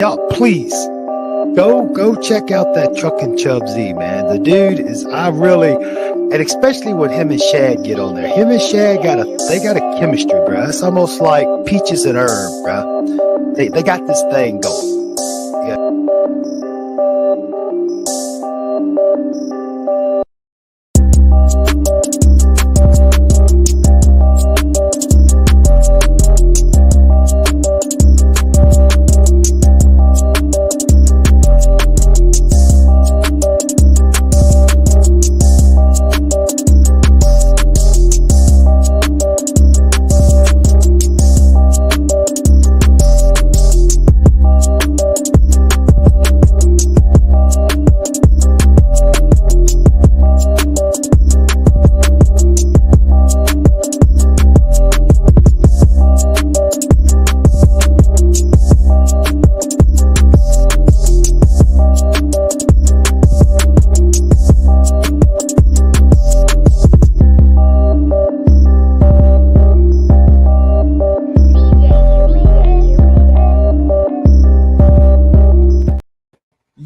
Y'all, please go check out that Truckin' Chub Z, man. The dude is and especially when him and Shad get on there. Him and Shad got a chemistry, bro. It's almost like peaches and herb, bro. They got this thing going. Yeah.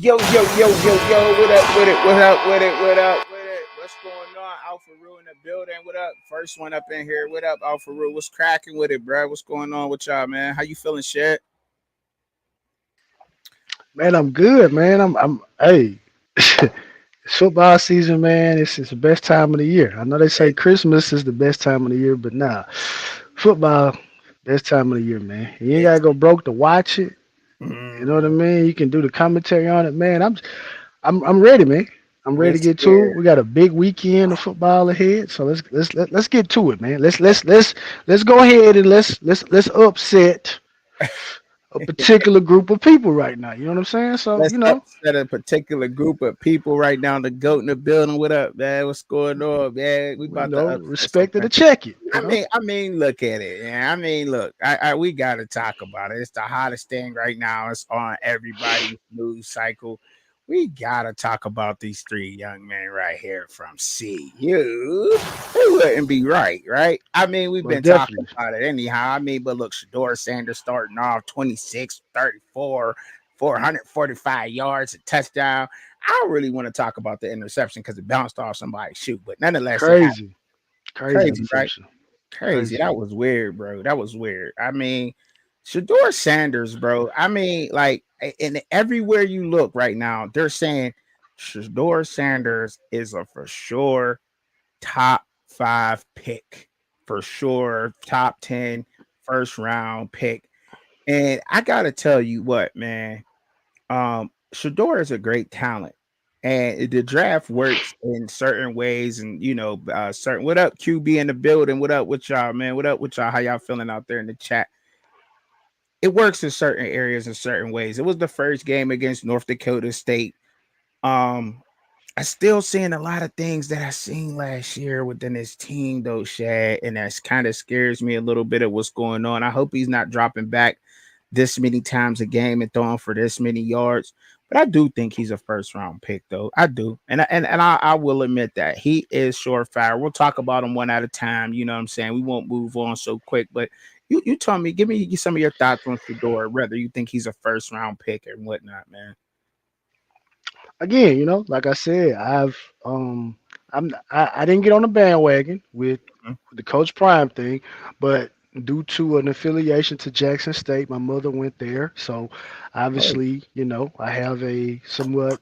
Yo, what up with it? What up with it? What up with it? What's going on? Alpha Rule in the building. What up? First one up in here. What up, Alpha Rule? What's cracking with it, bro? What's going on with y'all, man? How you feeling, shit? Man, I'm good, man. Hey, it's football season, man. It's the best time of the year. I know they say Christmas is the best time of the year, but nah, football, best time of the year, man. You ain't gotta go broke to watch it. You know what I mean? You can do the commentary on it, man. I'm ready, man. I'm ready to Yes, get to it. We got a big weekend of football ahead, so let's get to it, man. Let's go ahead and let's upset a particular group of people right now. You know what I'm saying? So let's upset a particular group of people right now. The goat in the building. What up, man? What's going on, man? We about to upset respect it something. to check it. I mean, look at it. Yeah, I mean, look. We got to talk about it. It's the hottest thing right now. It's on everybody's news cycle. We gotta talk about these three young men right here from CU. They wouldn't be right? I mean, we've Most been talking definitely. about it anyhow. I mean, but look, Shador Sanders starting off 26, 34, 445 yards, a touchdown. I don't really want to talk about the interception because it bounced off somebody's shoe, but nonetheless, it happened. Crazy. Crazy Crazy, right? interception. Crazy. Crazy. That was weird, bro. That was weird. I mean, Shador Sanders, bro. I mean, like, and everywhere you look right now, they're saying Shador Sanders is a for sure top 5 pick, for sure top 10 first round pick. And I gotta tell you what, man. Shador is a great talent, and the draft works in certain ways, and certain. What up, QB in the building? What up with y'all, man? What up with y'all? How y'all feeling out there in the chat? It works in certain areas in certain ways. It was the first game against North Dakota State. Um, I still seeing a lot of things that I seen last year within this team, though, Shad, and that's kind of scares me a little bit of what's going on. I hope he's not dropping back this many times a game and throwing for this many yards. But I do think he's a first round pick, though. I do, and I will admit that he is surefire. We'll talk about him one at a time. You know what I'm saying? We won't move on so quick. But you tell me, give me some of your thoughts on Shador. Whether you think he's a first round pick and whatnot, man. Again, like I said, I didn't get on the bandwagon with Mhm. the Coach Prime thing, but due to an affiliation to Jackson State, my mother went there, so Oh, obviously, I have a somewhat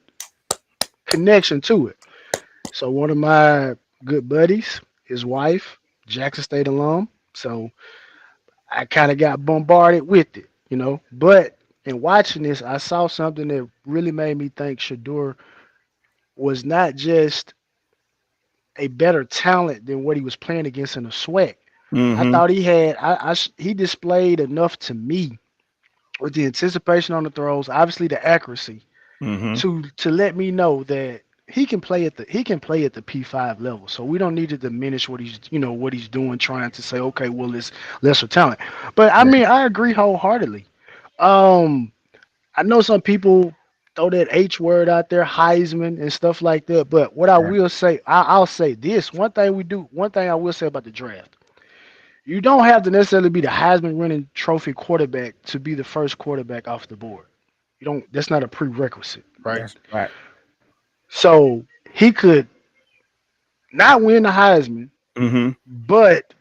connection to it. So one of my good buddies, his wife, Jackson State alum, so I kind of got bombarded with it. But in watching this, I saw something that really made me think Shador was not just a better talent than what he was playing against in the sweat. I mm-hmm. thought he displayed enough to me with the anticipation on the throws, obviously the accuracy, Mm-hmm. to let me know that he can play at the P5 level. So we don't need to diminish what he's doing, trying to say, okay, well, it's lesser talent. But I mean, I agree wholeheartedly. Um, I know some people throw that H word out there, Heisman and stuff like that. But what I Right. will say, I'll say this: one thing I will say about the draft, you don't have to necessarily be the Heisman winning trophy quarterback to be the first quarterback off the board. You don't. That's not a prerequisite, right? That's right. So he could not win the Heisman, Mm-hmm. but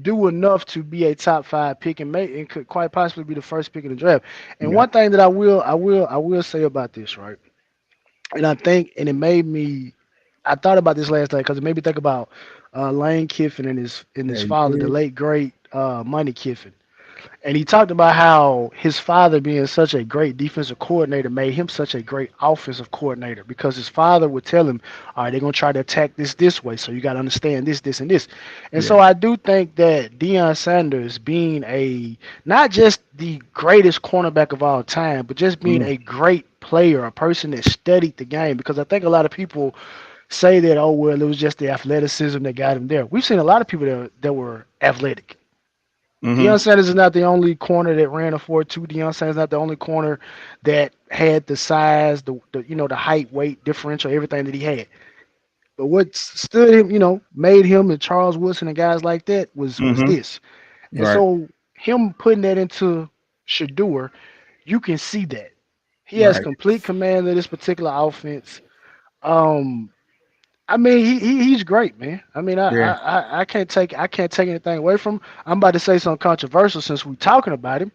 do enough to be a top 5 pick and could quite possibly be the first pick in the draft. And Yeah. one thing that I will say about this, right? And I think, and it made me, I thought about this last night because it made me think about Lane Kiffin and his Yeah, you father, the did. late great Money Kiffin. And he talked about how his father being such a great defensive coordinator made him such a great offensive coordinator because his father would tell him, all right, they're going to try to attack this way. So you got to understand this, and this. And Yeah. so I do think that Deion Sanders being not just the greatest cornerback of all time, but just being Mm. a great player, a person that studied the game, because I think a lot of people say that, oh, well, it was just the athleticism that got him there. We've seen a lot of people that were athletic. Mm-hmm. Deion Sanders is not the only corner that ran a 4.2. Deion Sanders is not the only corner that had the size, the height, weight differential, everything that he had. But what stood him, made him and Charles Woodson and guys like that was Mm-hmm. this. And Right. so him putting that into Shador, you can see that. He has Right. complete command of this particular offense. Um, I mean, he's great, man. I mean, Yeah. I can't take anything away from him. I'm about to say something controversial since we're talking about him.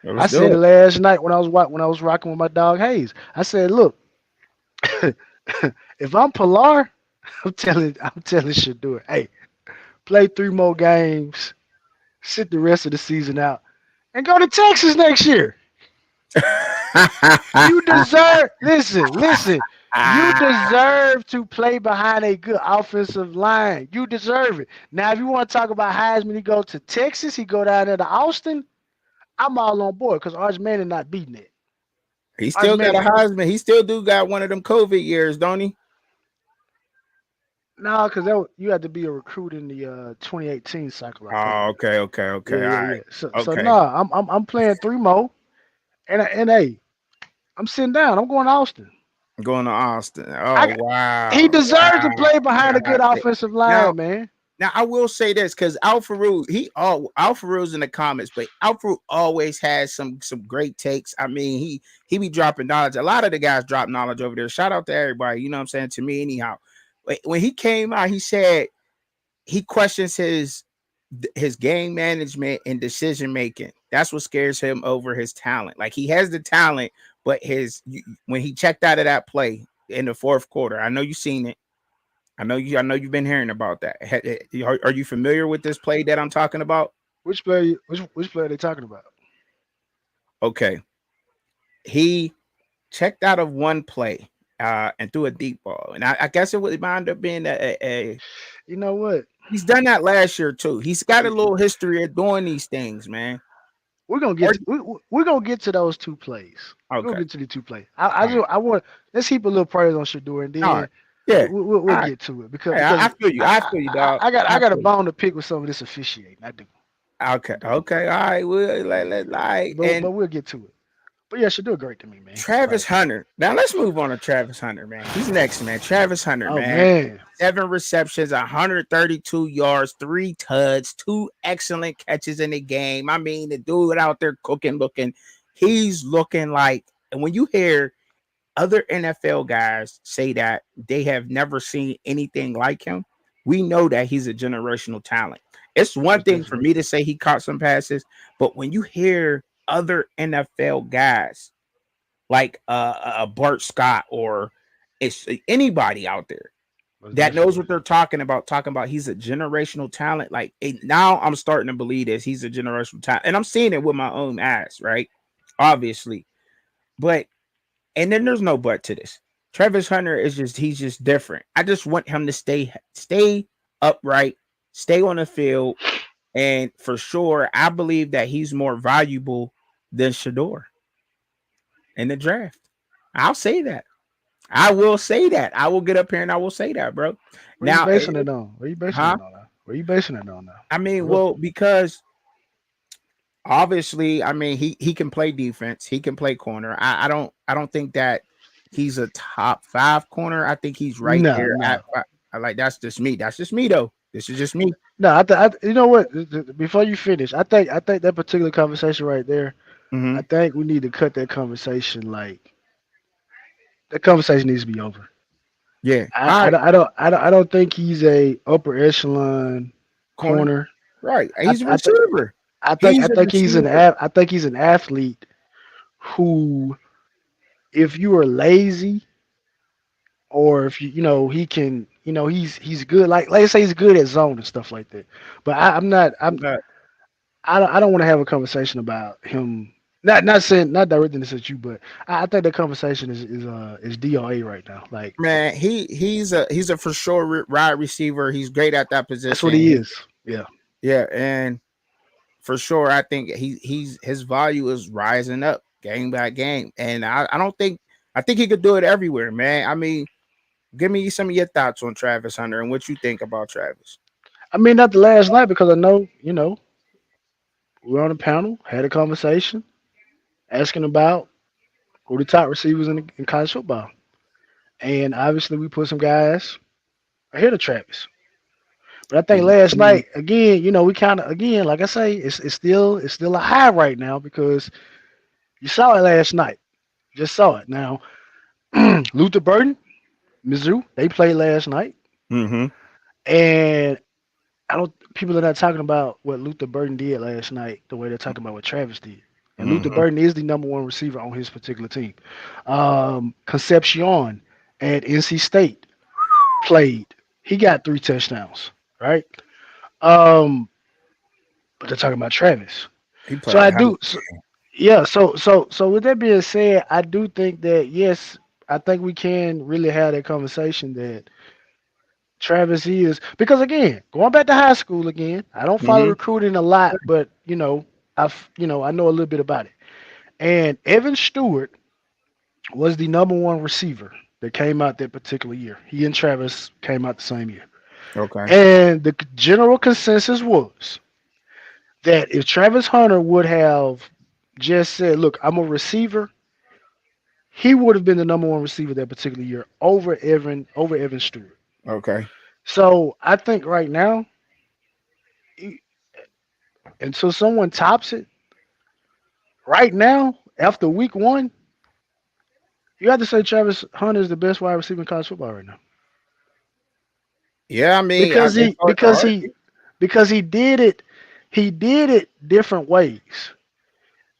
Well, I let's do said it it. last night when I was rocking with my dog Hayes. I said, look, if I'm Pilar, I'm telling Shador, hey, play 3 more games, sit the rest of the season out, and go to Texas next year. You deserve listen. You deserve to play behind a good offensive line. You deserve it. Now, if you want to talk about Heisman, he go to Texas, he go down there to Austin. I'm all on board because Arch Manning not beating it. He Arch still got a Manning, Heisman. He still do got one of them COVID years, don't he? no, because you had to be a recruit in the 2018 cycle, I think. Oh, okay, okay, Yeah, okay. All yeah, right. yeah. So Okay. no, I'm playing 3 more, and hey, I'm sitting down. I'm going to Austin. Going to Austin. I Oh, He wow. deserves to Wow. play behind a good God. offensive Now, line, man. now I will say this because Al Farouk's in the comments, but Al Farouk always has some great takes. I mean, he be dropping knowledge. A lot of the guys drop knowledge over there. Shout out to everybody. You know what I'm saying? To me, anyhow. When he came out, he said he questions his game management and decision making. That's what scares him over his talent. Like he has the talent, but when he checked out of that play in the fourth quarter, I know you've seen it. I know you've been hearing about that. Are you familiar with this play that I'm talking about? Which player? Which player are they talking about? Okay, he checked out of one play and threw a deep ball, and I guess it would wind up being a. You know what? He's done that last year too. He's got a little history of doing these things, man. We're gonna Or, get we're gonna get to those 2 plays. We're gonna okay, get to the 2 plays. I all right, just I want let's heap a little praise on Shador and all right, then yeah, we'll all right. get to it because Hey, I feel you. I feel you, dog. I I got a feel you. bone to pick with some of this officiating. I do, Okay, okay, all right. Well, like, but and we'll get to it. But yeah, Shador great to me, man. Travis Like, Hunter. Now let's move on to Travis Hunter, man. He's next, man. Travis Hunter, oh man. man, 7 receptions, 132 yards, 3 tuds, 2 excellent catches in the game. I mean, the dude out there looking. He's looking like, and when you hear other NFL guys say that they have never seen anything like him, we know that he's a generational talent. It's one most thing for definitely. me to say he caught some passes, but when you hear other NFL guys like Bart Scott or it's anybody out there Most that knows definitely. what they're talking about he's a generational talent. Like now I'm starting to believe this. He's a generational talent. And I'm seeing it with my own eyes, right? Obviously. But and then there's no but to this. Travis Hunter he's just different. I just want him to stay upright, stay on the field. And for sure, I believe that he's more valuable than Shador in the draft. I'll say that. I will say that. I will get up here and I will say that, bro. Where you Now, basing it on? Where you basing huh? it on? Now? Where you basing it on now? I mean, Well, well, because obviously, I mean, he can play defense, he can play corner. I don't think that he's a top 5 corner. I think he's right no, there no. I like that's just me. That's just me though. This is just me. No, you know what? Before you finish, I think that particular conversation right there, Mm-hmm. I think we need to cut that conversation. Like that conversation needs to be over. Yeah. I, All I, right. don't- I don't I don't I don't think he's a upper echelon Corner. corner. Right. I He's a I think receiver. I think I He's a think he's receiver. I think he's an athlete who, if you are lazy, or if he can, he's good. Like let's say he's good at zone and stuff like that. But I'm not. Not I don't want to have a conversation about him. Not saying, not directing this at you, but I think the conversation is DOA right now. Like man. He's a for sure wide receiver. He's great at that that's what position. he is. Yeah. Yeah, and for sure, I think his value is rising up game by game, and I don't think I think he could do it everywhere, man. I mean, give me some of your thoughts on Travis Hunter and what you think about Travis. I mean, not the last night because I know, we were on a panel, had a conversation, asking about who the top receivers in college football, and obviously we put some guys ahead of Travis. But I think last Mhm. night again, we kind of again, like I say, it's still a high right now because you saw it last night. Just saw it. Now, Luther Burden, Mizzou, they played last night, Mhm. and I don't. People are not talking about what Luther Burden did last night the way they're talking about what Travis did. And Luther Mhm. Burden is the number one receiver on his particular team. Concepcion at NC State played. He got 3 touchdowns, right? Um, but they're talking about Travis. He So played I a hell. do. Yeah. So with that being said, I do think that yes, I think we can really have that conversation that Travis is because again, going back to high school again, I don't follow Mhm. recruiting a lot, but I know a little bit about it. And Evan Stewart was the number one receiver that came out that particular year. He and Travis came out the same year. Okay. And the general consensus was that if Travis Hunter would have just said, "Look, I'm a receiver," he would have been the number one receiver that particular year over Evan Stewart. Okay. So I think right now, until someone tops it, right now after week one, you have to say Travis Hunter is the best wide receiver in college football right now Yeah, I mean, because it's he hard to because he argue. because he did it different ways.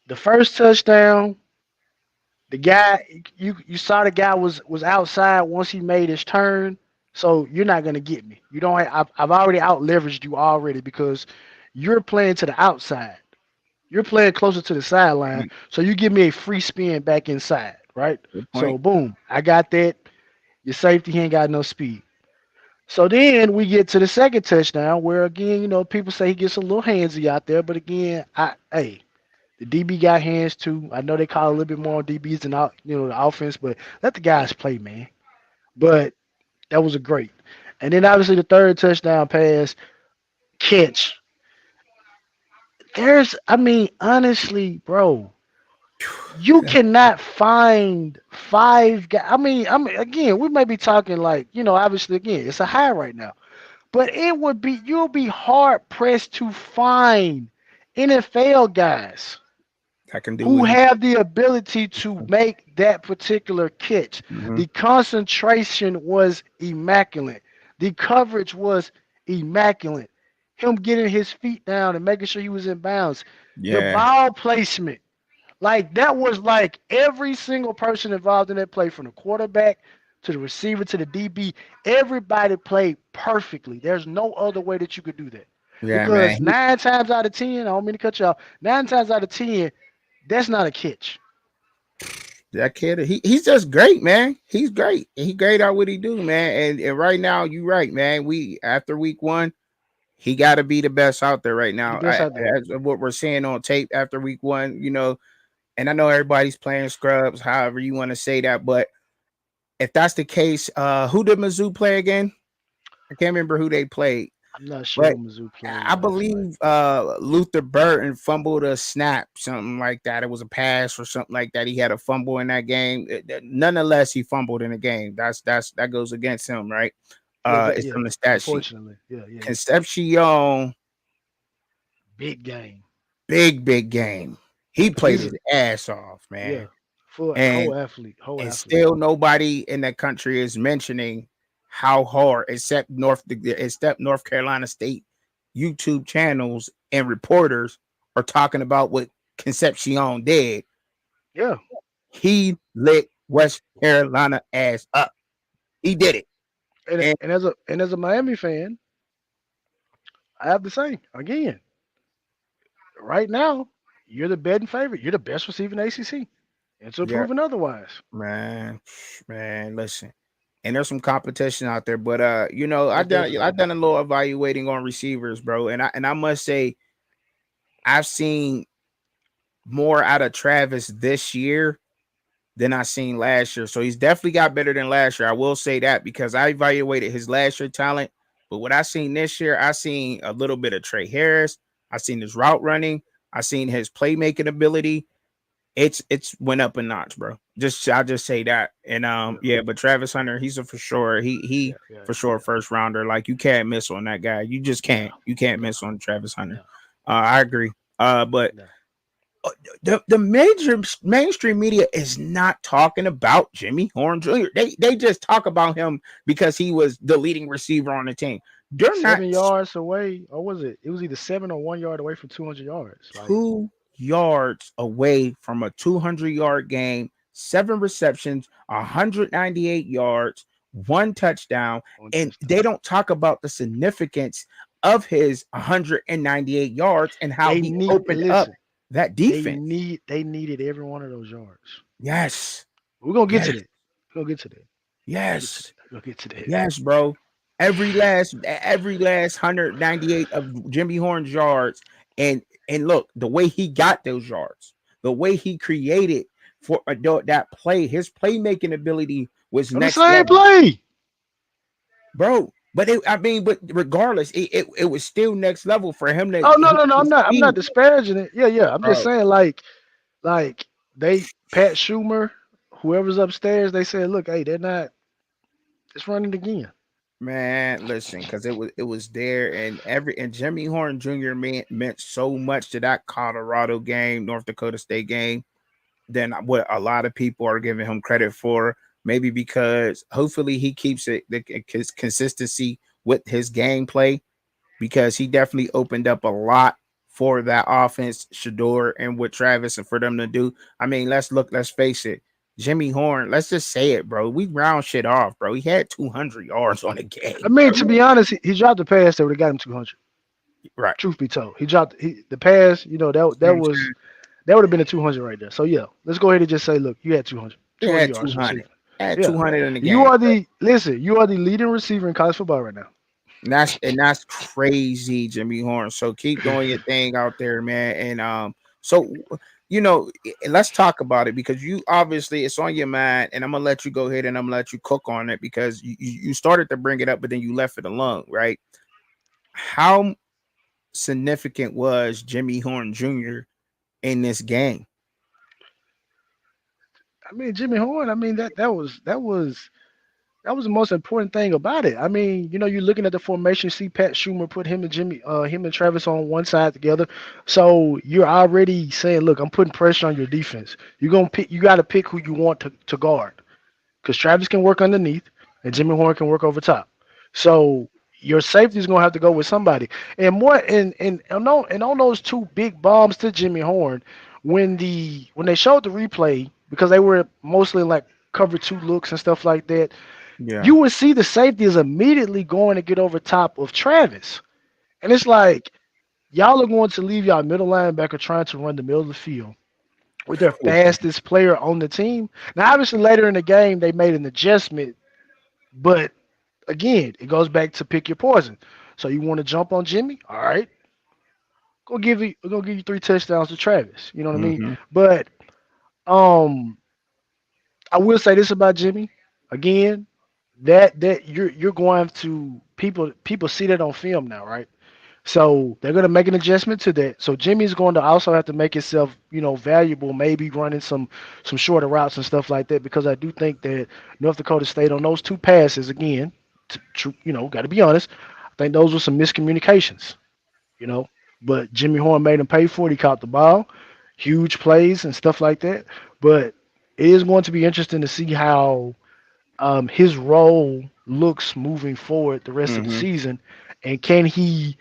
The first touchdown, the guy you saw the guy was outside once he made his turn. So you're not gonna get me. You don't. I've already out leveraged you already because you're playing to the outside. You're playing closer to the sideline, so you give me a free spin back inside, right? Good So point. boom, I got that. Your safety he ain't got no speed. So then we get to the second touchdown where again, people say he gets a little handsy out there, but again, the DB got hands too. I know they call a little bit more on DBs than the offense, but let the guys play, man. But that was a great. And then obviously the third touchdown pass catch. I mean, honestly, bro, you cannot find five guys. I mean, again, we may be talking like, obviously, again, it's a high right now, but you'll be hard pressed to find NFL guys I can do who what he. have the ability to make that particular catch. Mhm. The concentration was immaculate. The coverage was immaculate. Him getting his feet down and making sure he was in bounds. The Yeah. ball placement, like that was like every single person involved in that play, from the quarterback to the receiver to the DB, everybody played perfectly. There's no other way that you could do that. Yeah, man. Because 9 times out of 10, I don't mean to cut you off, 9 times out of 10, that's not a catch. That kid, he's just great, man. He's great. He great at what he do, man. And right now, you right, man. We after week one, he got to be the best out there right The now. best out there. As of what we're seeing on tape after week one, and I know everybody's playing scrubs, however you want to say that, but if that's the case, who did Mizzou play again? I can't remember who they played, I'm not sure but who Mizzou played I last night. believe Luther Burton fumbled a snap, something like that. It was a pass or something like that. He had a fumble in that game. Nonetheless, he fumbled in the game. That goes against him, right? Yeah, It's yeah. on the stat sheet. Unfortunately, yeah. Concepcion, Big game. big game. He played He's his ass off, yeah, man. full And whole athlete, whole and athlete. still nobody in that country is mentioning how hard, except North Carolina State YouTube channels and reporters are talking about what Concepcion did. Yeah, He lit West Carolina ass up. He did it. and And as a Miami fan, I have to say again, right now, you're the betting favorite. You're the best receiver in the ACC. Until yeah, proven otherwise. man, listen. And there's some competition out there, but Most definitely. I've done a little evaluating on receivers, bro, and I must say I've seen more out of Travis this year than I seen last year. So he's definitely got better than last year. I will say that because I evaluated his last year talent, but what I seen this year, I seen a little bit of Trey Harris. I seen his route running. I seen his playmaking ability. It's went up a notch, bro. I'll just say that. And yeah, but Travis Hunter, he's a for sure. He Yeah. for sure first rounder. Like you can't miss on that guy. You just can't. You can't miss on Travis Hunter. I agree. But the major mainstream media is not talking about Jimmy Horn Jr. They just talk about him because he was the leading receiver on the team. They're 7 not yards away, or was it? It was either 7 or 1 yard away from 200 yards. Like, 2 yards away from a 200-yard game, 7 receptions, 198 yards, 1 touchdown, and they don't talk about the significance of his 198 yards and how he opened up that defense. They needed every one of those yards. Yes. We're gonna get to that. We'll get to that. Yes. We'll get to that. Yes, bro. Every last 198 of Jimmy Horn's yards, and look, the way he got those yards, the way he created for that play, his playmaking ability was On next the same level, play, bro. But but regardless, it was still next level for him to. Oh no. I'm not disparaging it. Yeah. I'm just saying, like they Pat Schumer, whoever's upstairs, they said, look, hey, they're not. It's running again. Man, listen, because it was there, and Jimmy Horn Jr. meant so much to that Colorado game, North Dakota State game, than what a lot of people are giving him credit for. Maybe because hopefully he keeps his consistency with his gameplay, because he definitely opened up a lot for that offense, Shedeur, and with Travis, and for them to do. I mean, let's face it. Jimmy Horn, let's just say it, bro. We round shit off, bro. He had 200 yards on the game. I mean, to be honest, he dropped the pass that would have got him 200. Right. Truth be told, he dropped the pass. You know that would have been a 200 right there. So yeah, let's go ahead and just say, look, you had 200. You had yards 200. Had 200 in the game. You are the leading receiver in college football right now. And that's crazy, Jimmy Horn. So keep doing your thing out there, man. And so let's talk about it, because you obviously it's on your mind, and I'm gonna let you go ahead and I'm gonna let you cook on it, because you started to bring it up, but then you left it alone, right? How significant was Jimmy Horn Jr. in this game? I mean, Jimmy Horn. I mean that was the most important thing about it. I mean, you're looking at the formation. See Pat Schumer put him and Travis on one side together. So you're already saying, look, I'm putting pressure on your defense. You got to pick who you want to guard, because Travis can work underneath and Jimmy Horn can work over top. So your safety is gonna have to go with somebody. And more and on those 2 big bombs to Jimmy Horn, when they showed the replay, because they were mostly like cover 2 looks and stuff like that. Yeah. You would see the safety is immediately going to get over top of Travis. And it's like, y'all are going to leave y'all middle linebacker trying to run the middle of the field with their fastest player on the team. Now, obviously, later in the game, they made an adjustment. But, again, it goes back to pick your poison. So you want to jump on Jimmy? All right. We're going to give you 3 touchdowns to Travis. You know what I mean? But I will say this about Jimmy. Again, that you're going to people see that on film now, right? So they're going to make an adjustment to that. So Jimmy's going to also have to make himself, valuable, maybe running some shorter routes and stuff like that, because I do think that North Dakota State on those 2 passes, again, got to be honest, I think those were some miscommunications, But Jimmy Horn made him pay for it. He caught the ball. huge plays and stuff like that. But it is going to be interesting to see how his role looks moving forward the rest of the Mm-hmm. season, and can he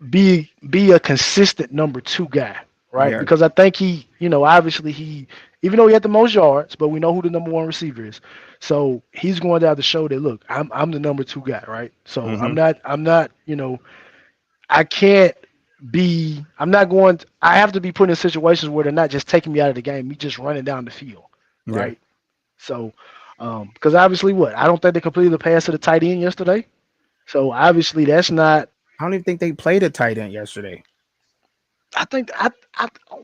be a consistent number two guy, right? Yeah. Because I think he, obviously even though he had the most yards, but we know who the number one receiver is. So he's going to have to show that look, I'm the number two guy, right? So Mm-hmm. I'm not, I can't I'm not going I have to be put in situations where they're not just taking me out of the game, me just running down the field, Yeah. right? So because obviously I don't think they completed the pass to the tight end yesterday. So obviously that's not. I don't even think they played a tight end yesterday. I think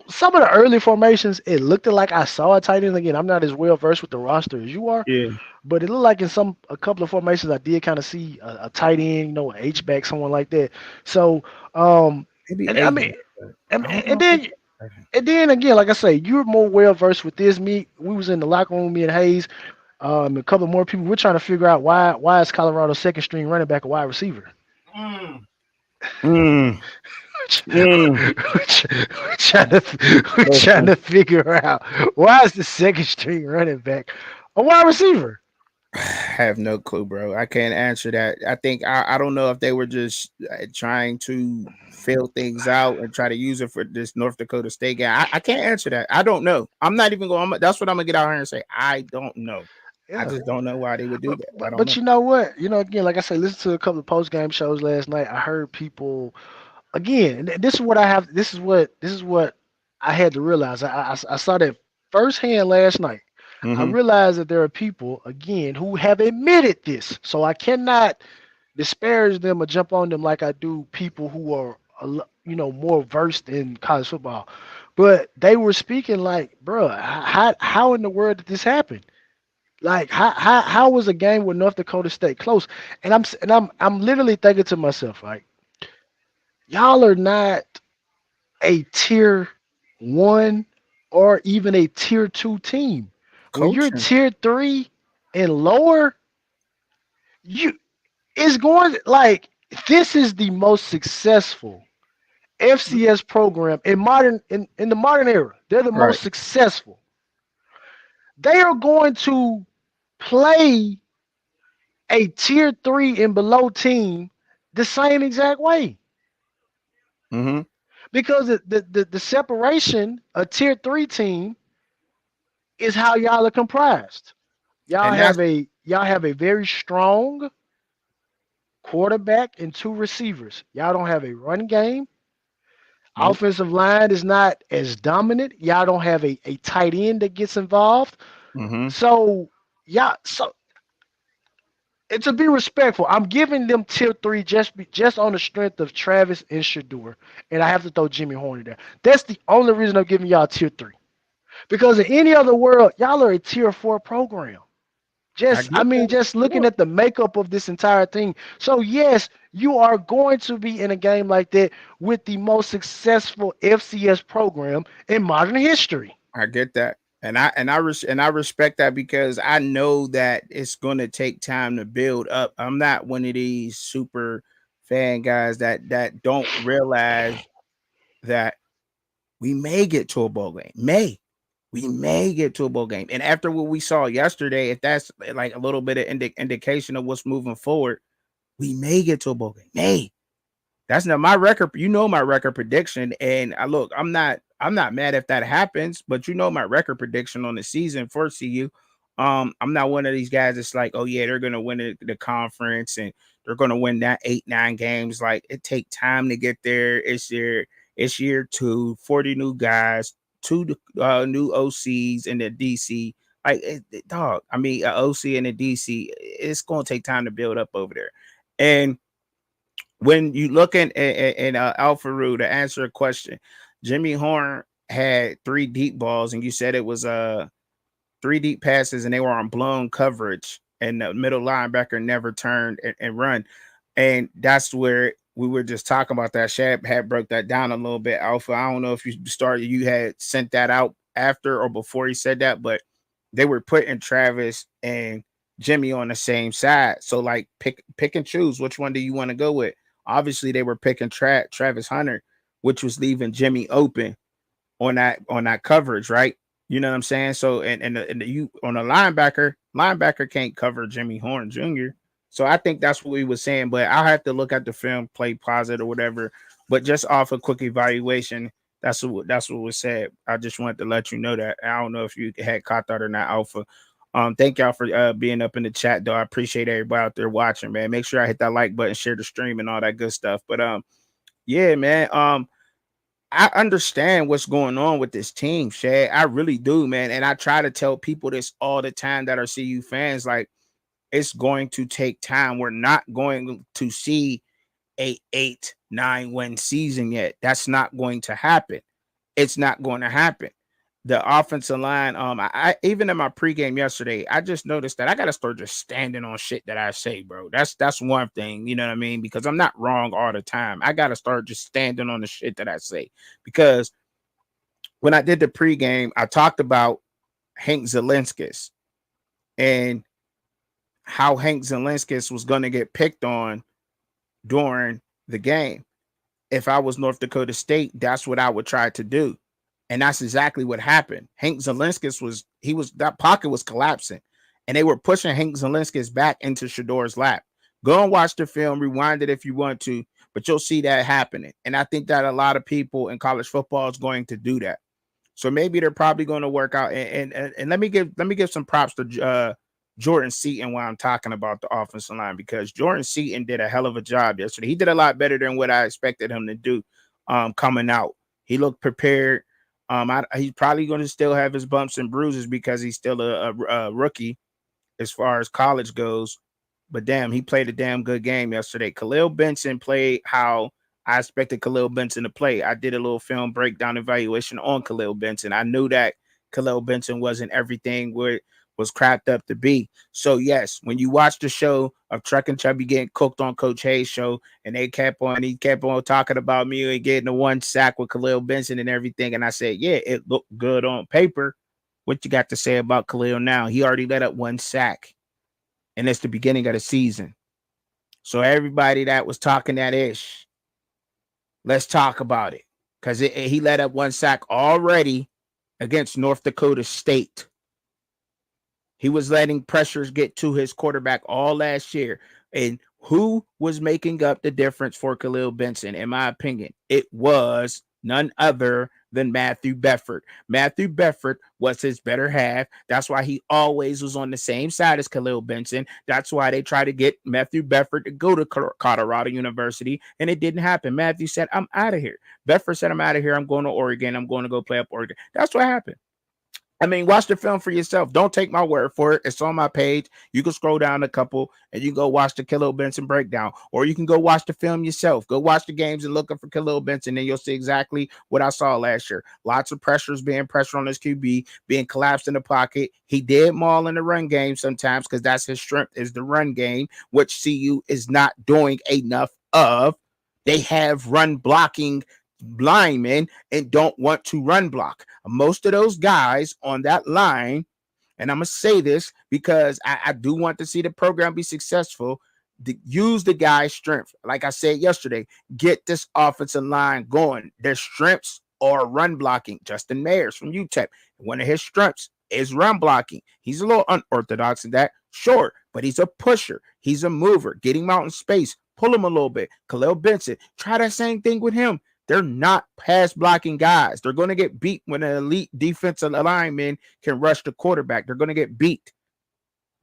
some of the early formations, it looked like I saw a tight end. Again, I'm not as well versed with the roster as you are, Yeah. but it looked like in a couple of formations I did kind of see a tight end, an H back, someone like that. So, Maybe and I eight. mean, I and, don't and know if then and then again, like I say, you're more well versed with this. We was in the locker room, me and Hayes, a couple more people. We're trying to figure out why is Colorado's second string running back a wide receiver. Mm. Mm. Mm. We're trying Listen, to figure out why is the second string running back a wide receiver. I have no clue, bro. I can't answer that. I think I don't know if they were just trying to fill things out and try to use it for this North Dakota State game. I can't answer that. I don't know. I'm not even going. That's what I'm gonna get out here and say. I don't know. I Yeah, just don't know why they would do but, that. I but don't but know. you know what? Again, like I said, listen to a couple of post game shows last night. I heard people again. And this is what I have. This is what I had to realize. I saw that firsthand last night. I Mm-hmm. realized that there are people again who have admitted this, so I cannot disparage them or jump on them like I do people who are more versed in college football. But they were speaking like, bruh, how in the world did this happen? Like how was a game with North Dakota State close? And I'm literally thinking to myself, like, y'all are not a tier one or even a tier two team. When you're Coaching. tier three and lower, you it's going like this is the most successful FCS program in the modern era. They're the Right. most successful. They are going to play a tier three and below team the same exact way Mm-hmm. because the separation a tier three team is how y'all are comprised. And that's Y'all have a very strong quarterback and two receivers. Y'all don't have a run game. nope. Offensive line is not as dominant. Y'all don't have a tight end that gets involved. Mm-hmm. So so and to be respectful, I'm giving them tier three just on the strength of Travis and Shador, and I have to throw Jimmy Horn there. That's the only reason I'm giving y'all tier three. Because in any other world, y'all are a tier four program. I get that. Just looking Sure. at the makeup of this entire thing. So yes, you are going to be in a game like that with the most successful FCS program in modern history. I get that. And I respect that because I know that it's going to take time to build up. I'm not one of these super fan guys that don't realize that we may get to a bowl game. We may get to a bowl game. And after what we saw yesterday, if that's like a little bit of indication of what's moving forward, we may get to a bowl game. May. That's not my record. You know my record prediction. And I look, I'm not mad if that happens, but you know my record prediction on the season for CU. I'm not one of these guys that's like, oh yeah, they're gonna win the conference and they're gonna win that 8-9 games. Like it take time to get there. It's year two, 40 new guys, two new OCs in the DC. Like dog, I mean, OC and the DC, it's gonna take time to build up over there. And when you look in Alpharu to answer a question, Jimmy Horn had 3 deep balls, and you said it was 3 deep passes, and they were on blown coverage, and the middle linebacker never turned and run, and that's where we were just talking about that. Shad had broke that down a little bit. Alpha, I don't know if you had sent that out after or before he said that, but they were putting Travis and Jimmy on the same side. So like pick and choose which one do you want to go with. Obviously, they were picking Travis Hunter, which was leaving Jimmy open on that coverage, right? You know what I'm saying? So and you on a linebacker can't cover Jimmy Horn Jr. So I think that's what we were saying, but I'll have to look at the film, play pause it or whatever. But just off a quick evaluation, that's what was said. I just wanted to let you know that. I don't know if you had caught that or not, Alpha. Thank y'all for being up in the chat, though. I appreciate everybody out there watching, man. Make sure I hit that like button, share the stream, and all that good stuff. But yeah, man. I understand what's going on with this team, Shad. I really do, man. And I try to tell people this all the time that are CU fans, like, it's going to take time. We're not going to see a 8-9 win season yet. That's not going to happen. It's not going to happen. The offensive line, I even in my pregame yesterday, I just noticed that I got to start just standing on shit that I say, bro. That's one thing, you know what I mean? Because I'm not wrong all the time. I got to start just standing on the shit that I say. Because when I did the pregame, I talked about Hank Zelinskis and how Hank Zelinskis was going to get picked on during the game. If I was North Dakota State, that's what I would try to do. And that's exactly what happened. Hank Zelinskis that pocket was collapsing, and they were pushing Hank Zelinskis back into Shedor's lap. Go and watch the film, rewind it if you want to, but you'll see that happening. And I think that a lot of people in college football is going to do that. So maybe they're probably going to work out. And let me give some props to Jordan Seaton while I'm talking about the offensive line, because Jordan Seaton did a hell of a job yesterday. He did a lot better than what I expected him to do coming out. He looked prepared. He's probably going to still have his bumps and bruises because he's still a rookie as far as college goes. But damn, he played a damn good game yesterday. Khalil Benson played how I expected Khalil Benson to play. I did a little film breakdown evaluation on Khalil Benson. I knew that Khalil Benson wasn't everything where it was cracked up to be. So yes, when you watch the show of Truck and Chubby getting cooked on Coach Hayes' show, and he kept on talking about me and getting the one sack with Khalil Benson and everything, and I said, yeah, it looked good on paper. What you got to say about Khalil now? He already let up one sack, and it's the beginning of the season. So everybody that was talking that ish, let's talk about it, because he let up one sack already against North Dakota State. He was letting pressures get to his quarterback all last year. And who was making up the difference for Khalil Benson? In my opinion, it was none other than Matthew Bedford. Matthew Bedford was his better half. That's why he always was on the same side as Khalil Benson. That's why they tried to get Matthew Bedford to go to Colorado University, and it didn't happen. Matthew said, I'm out of here. Bedford said, I'm out of here. I'm going to Oregon. I'm going to go play up Oregon. That's what happened. I mean, watch the film for yourself. Don't take my word for it. It's on my page. You can scroll down a couple and you can go watch the Khalil Benson breakdown, or you can go watch the film yourself. Go watch the games and look for Khalil Benson, and you'll see exactly what I saw last year. Lots of pressures, being pressure on his QB, being collapsed in the pocket. He did maul in the run game sometimes because that's his strength, is the run game, which CU is not doing enough of. They have run blocking linemen and don't want to run block. Most of those guys on that line, and I'm going to say this because I do want to see the program be successful, use the guy's strength. Like I said yesterday, get this offensive line going. Their strengths are run blocking. Justin Mayers from UTEP, one of his strengths is run blocking. He's a little unorthodox in that, sure, but he's a pusher. He's a mover, getting him out in space, pull him a little bit. Khalil Benson, try that same thing with him. They're not pass blocking guys. They're going to get beat when an elite defensive lineman can rush the quarterback. They're going to get beat.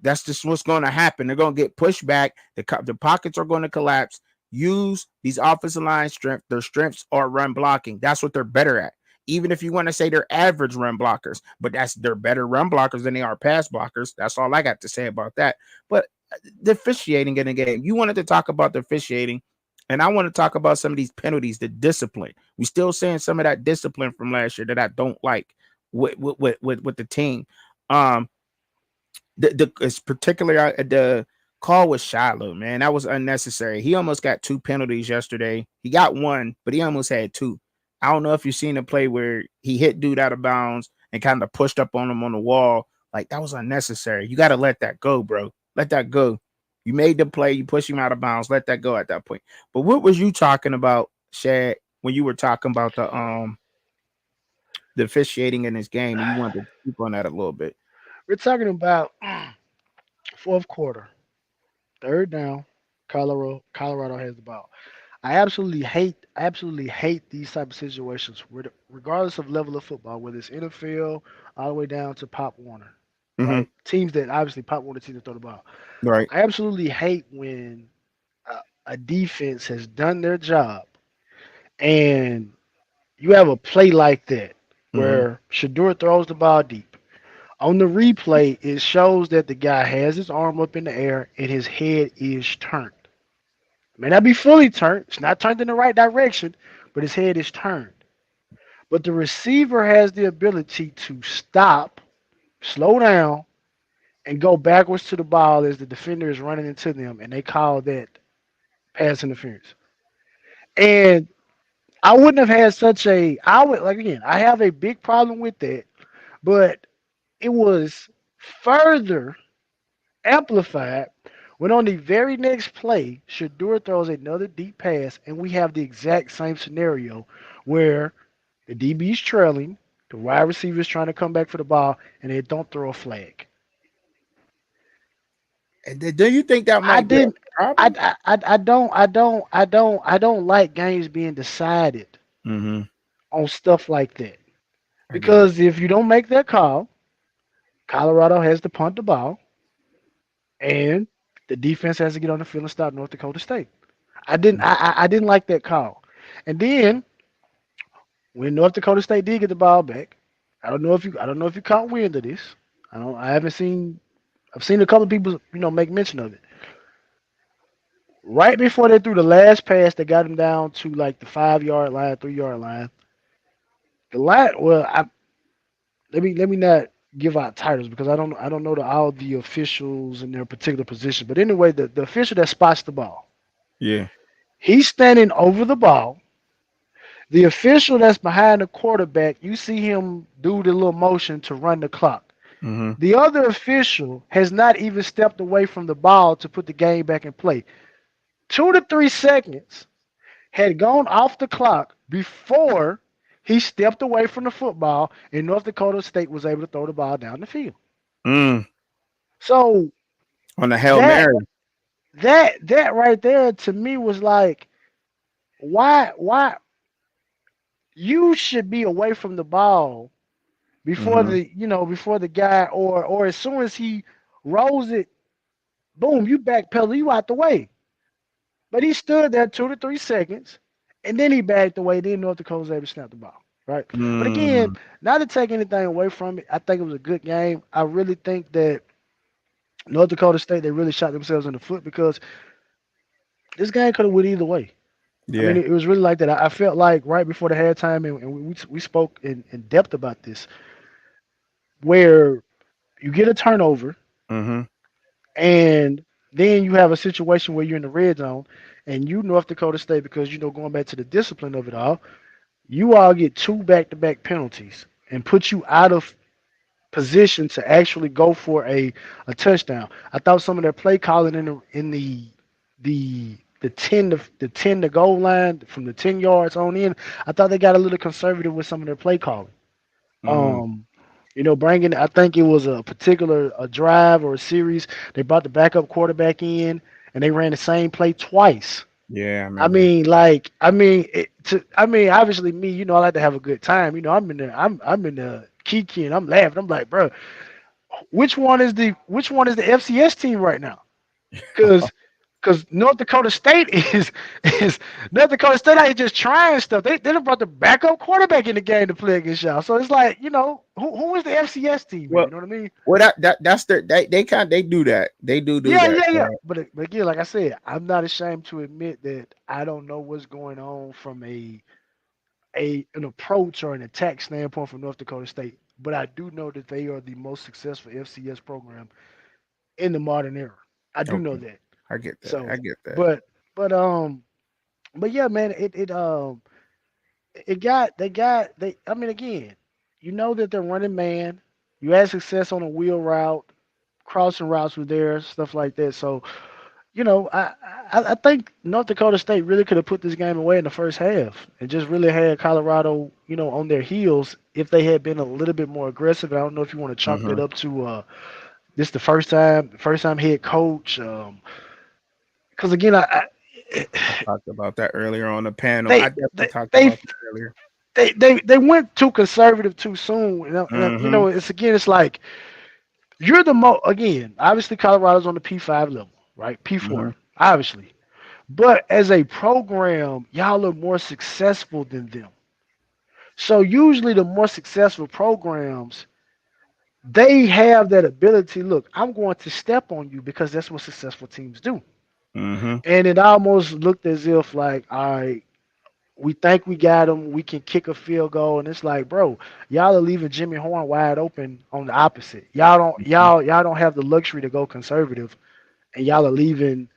That's just what's going to happen. They're going to get pushed back. The pockets are going to collapse. Use these offensive line strength. Their strengths are run blocking. That's what they're better at. Even if you want to say they're average run blockers, but they're better run blockers than they are pass blockers. That's all I got to say about that. But the officiating in the game, you wanted to talk about the officiating. And I want to talk about some of these penalties, the discipline. We still seeing some of that discipline from last year that I don't like with the team. It's particularly the call with Shiloh, man. That was unnecessary. He almost got 2 penalties yesterday. He got 1, but he almost had 2. I don't know if you've seen a play where he hit dude out of bounds and kind of pushed up on him on the wall. Like, that was unnecessary. You got to let that go, bro. Let that go. You made the play, you push him out of bounds, let that go at that point. But what was you talking about, Shad, when you were talking about the the officiating in this game, and you wanted to speak on that a little bit. We're talking about fourth quarter, third down. Colorado has the ball. I absolutely hate these type of situations, regardless of level of football, whether it's NFL all the way down to Pop Warner, Hmm. right? Teams that obviously Pop Warner teams that throw the ball. Right. I absolutely hate when a defense has done their job and you have a play like that Hmm. where Shador throws the ball deep. On the replay, it shows that the guy has his arm up in the air and his head is turned. May not be fully turned. It's not turned in the right direction, but his head is turned. But the receiver has the ability to stop, slow down, and go backwards to the ball as the defender is running into them, and they call that pass interference. And I wouldn't have had such a. I would like again. I have a big problem with that, but it was further amplified when on the very next play, Shador throws another deep pass, and we have the exact same scenario where the DB is trailing, the wide receiver is trying to come back for the ball, and they don't throw a flag. And do you think that I might be a didn't. problem? I don't like games being decided Hmm. on stuff like that I get it. because if you don't make that call, Colorado has to punt the ball, and the defense has to get on the field and stop North Dakota State. I didn't like that call. And then when North Dakota State did get the ball back, I don't know if you caught wind of this. I haven't seen I've seen a couple of people make mention of it. Right before they threw the last pass that got them down to like the 5 yard line, 3 yard line. The line well I let me not give out titles because I don't know all the officials in their particular position. But anyway, the official that spots the ball, Yeah. he's standing over the ball. The official that's behind the quarterback, you see him do the little motion to run the clock. Hmm. The other official has not even stepped away from the ball to put the game back in play. 2 to 3 seconds had gone off the clock before he stepped away from the football, and North Dakota State was able to throw the ball down the field. Mm. So On the Hail that Mary. that right there to me was like, why you should be away from the ball before Hmm. before the guy or as soon as he rolls it, boom, you backpedal, you out the way. But he stood there 2 to 3 seconds, and then he backed away. Then North Dakota was able to snap the ball, right? But again, Mm. not to take anything away from it, I think it was a good game. I really think that North Dakota State they really shot themselves in the foot because this game could have went either way. I mean, Yeah. it was really like that. I felt like right before the halftime, and we spoke in depth about this, where you get a turnover Hmm. and then you have a situation where you're in the red zone and you North Dakota State because going back to the discipline of it all, you all get two back-to-back penalties and put you out of position to actually go for a touchdown. I thought some of their play calling in the 10 to goal line from the 10 yards on in, I thought they got a little conservative with some of their play calling. Mm. Um, bringing I think it was a particular a drive or a series. They brought the backup quarterback in and they ran the same play twice. Yeah, I I remember. mean, obviously me, I like to have a good time. I'm in the kiki and I'm laughing. I'm like, bro, which one is the FCS team right now? Because North Dakota State is North Dakota State out here just trying stuff. They done brought the backup quarterback in the game to play against y'all. So it's like, who is the FCS team here? Well, You know what I mean? well, that's their they do that. They do Yeah, that. yeah, yeah. Right? But again, like I said, I'm not ashamed to admit that I don't know what's going on from an approach or an attack standpoint from North Dakota State. But I do know that they are the most successful FCS program in the modern era. I do know Okay, that. I get that. I So, get that. but but but yeah, man, it got they got they. I mean, again, you know that they're running man. You had success on a wheel route, crossing routes were there, stuff like that. So I think North Dakota State really could have put this game away in the first half and just really had Colorado, on their heels if they had been a little bit more aggressive. I don't know if you want to chalk that Mm-hmm. up to this the first time head coach. Because again, I talked about that earlier on the panel. they I definitely they talked they about that earlier. they went too conservative too soon. Mm-hmm. It's like you're the again. Obviously, Colorado's on the P5 level, right? Mm-hmm. P4, obviously. But as a program, y'all are more successful than them. So usually the more successful programs, they have that ability. Look, I'm going to step on you because that's what successful teams do. Mm-hmm. And it almost looked as if like, all right, we think we got them. We can kick a field goal, and it's like, bro, y'all are leaving Jimmy Horn wide open on the opposite. Y'all don't have the luxury to go conservative, and y'all are leaving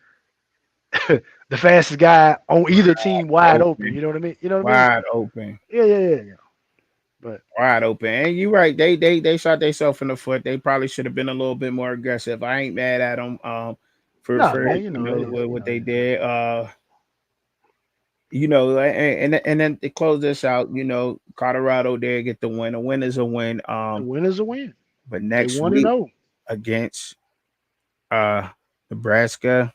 the fastest guy on either team wide open. Open. You know what I mean? You know what I mean? Wide open. Yeah. But Wide open. And you're right. They shot themselves in the foot. They probably should have been a little bit more aggressive. I ain't mad at them no, for man, what they did. And then to close this out, Colorado did get the win. A win is a win. a win is a win. But They next want to week know. against uh Nebraska,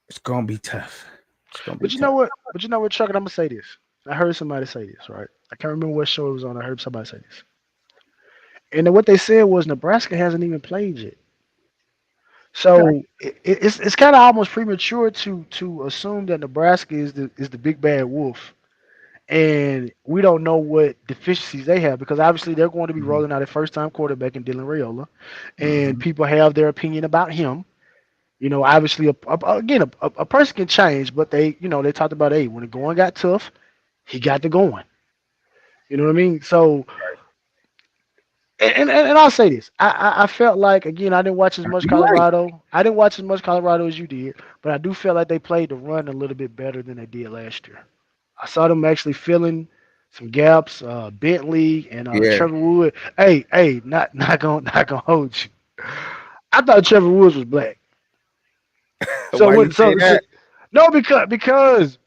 it's gonna be tough. It's gonna be But you know tough. what? Chuck, and I'm gonna say this. I heard somebody say this, right? I can't remember what show it was on. I heard somebody say this. And then what they said was Nebraska hasn't even played yet. Right. So it's kind of almost premature to assume that Nebraska is the big bad wolf, and we don't know what deficiencies they have because obviously they're going to be Mhm. rolling out a first time quarterback in Dylan Rayola, and Mhm. people have their opinion about him. Obviously, a person can change, but they talked about, hey, when the going got tough, he got the going. You know what I mean? So, and I'll say this, I felt like again, I didn't watch as much You're right. Colorado. I didn't watch as much Colorado as you did, but I do feel like they played the run a little bit better than they did last year. I saw them actually filling some gaps. Bentley and Yeah. Trevor Wood. Hey, not gonna hold you. I thought Trevor Woods was black. So Why you when say so that? no because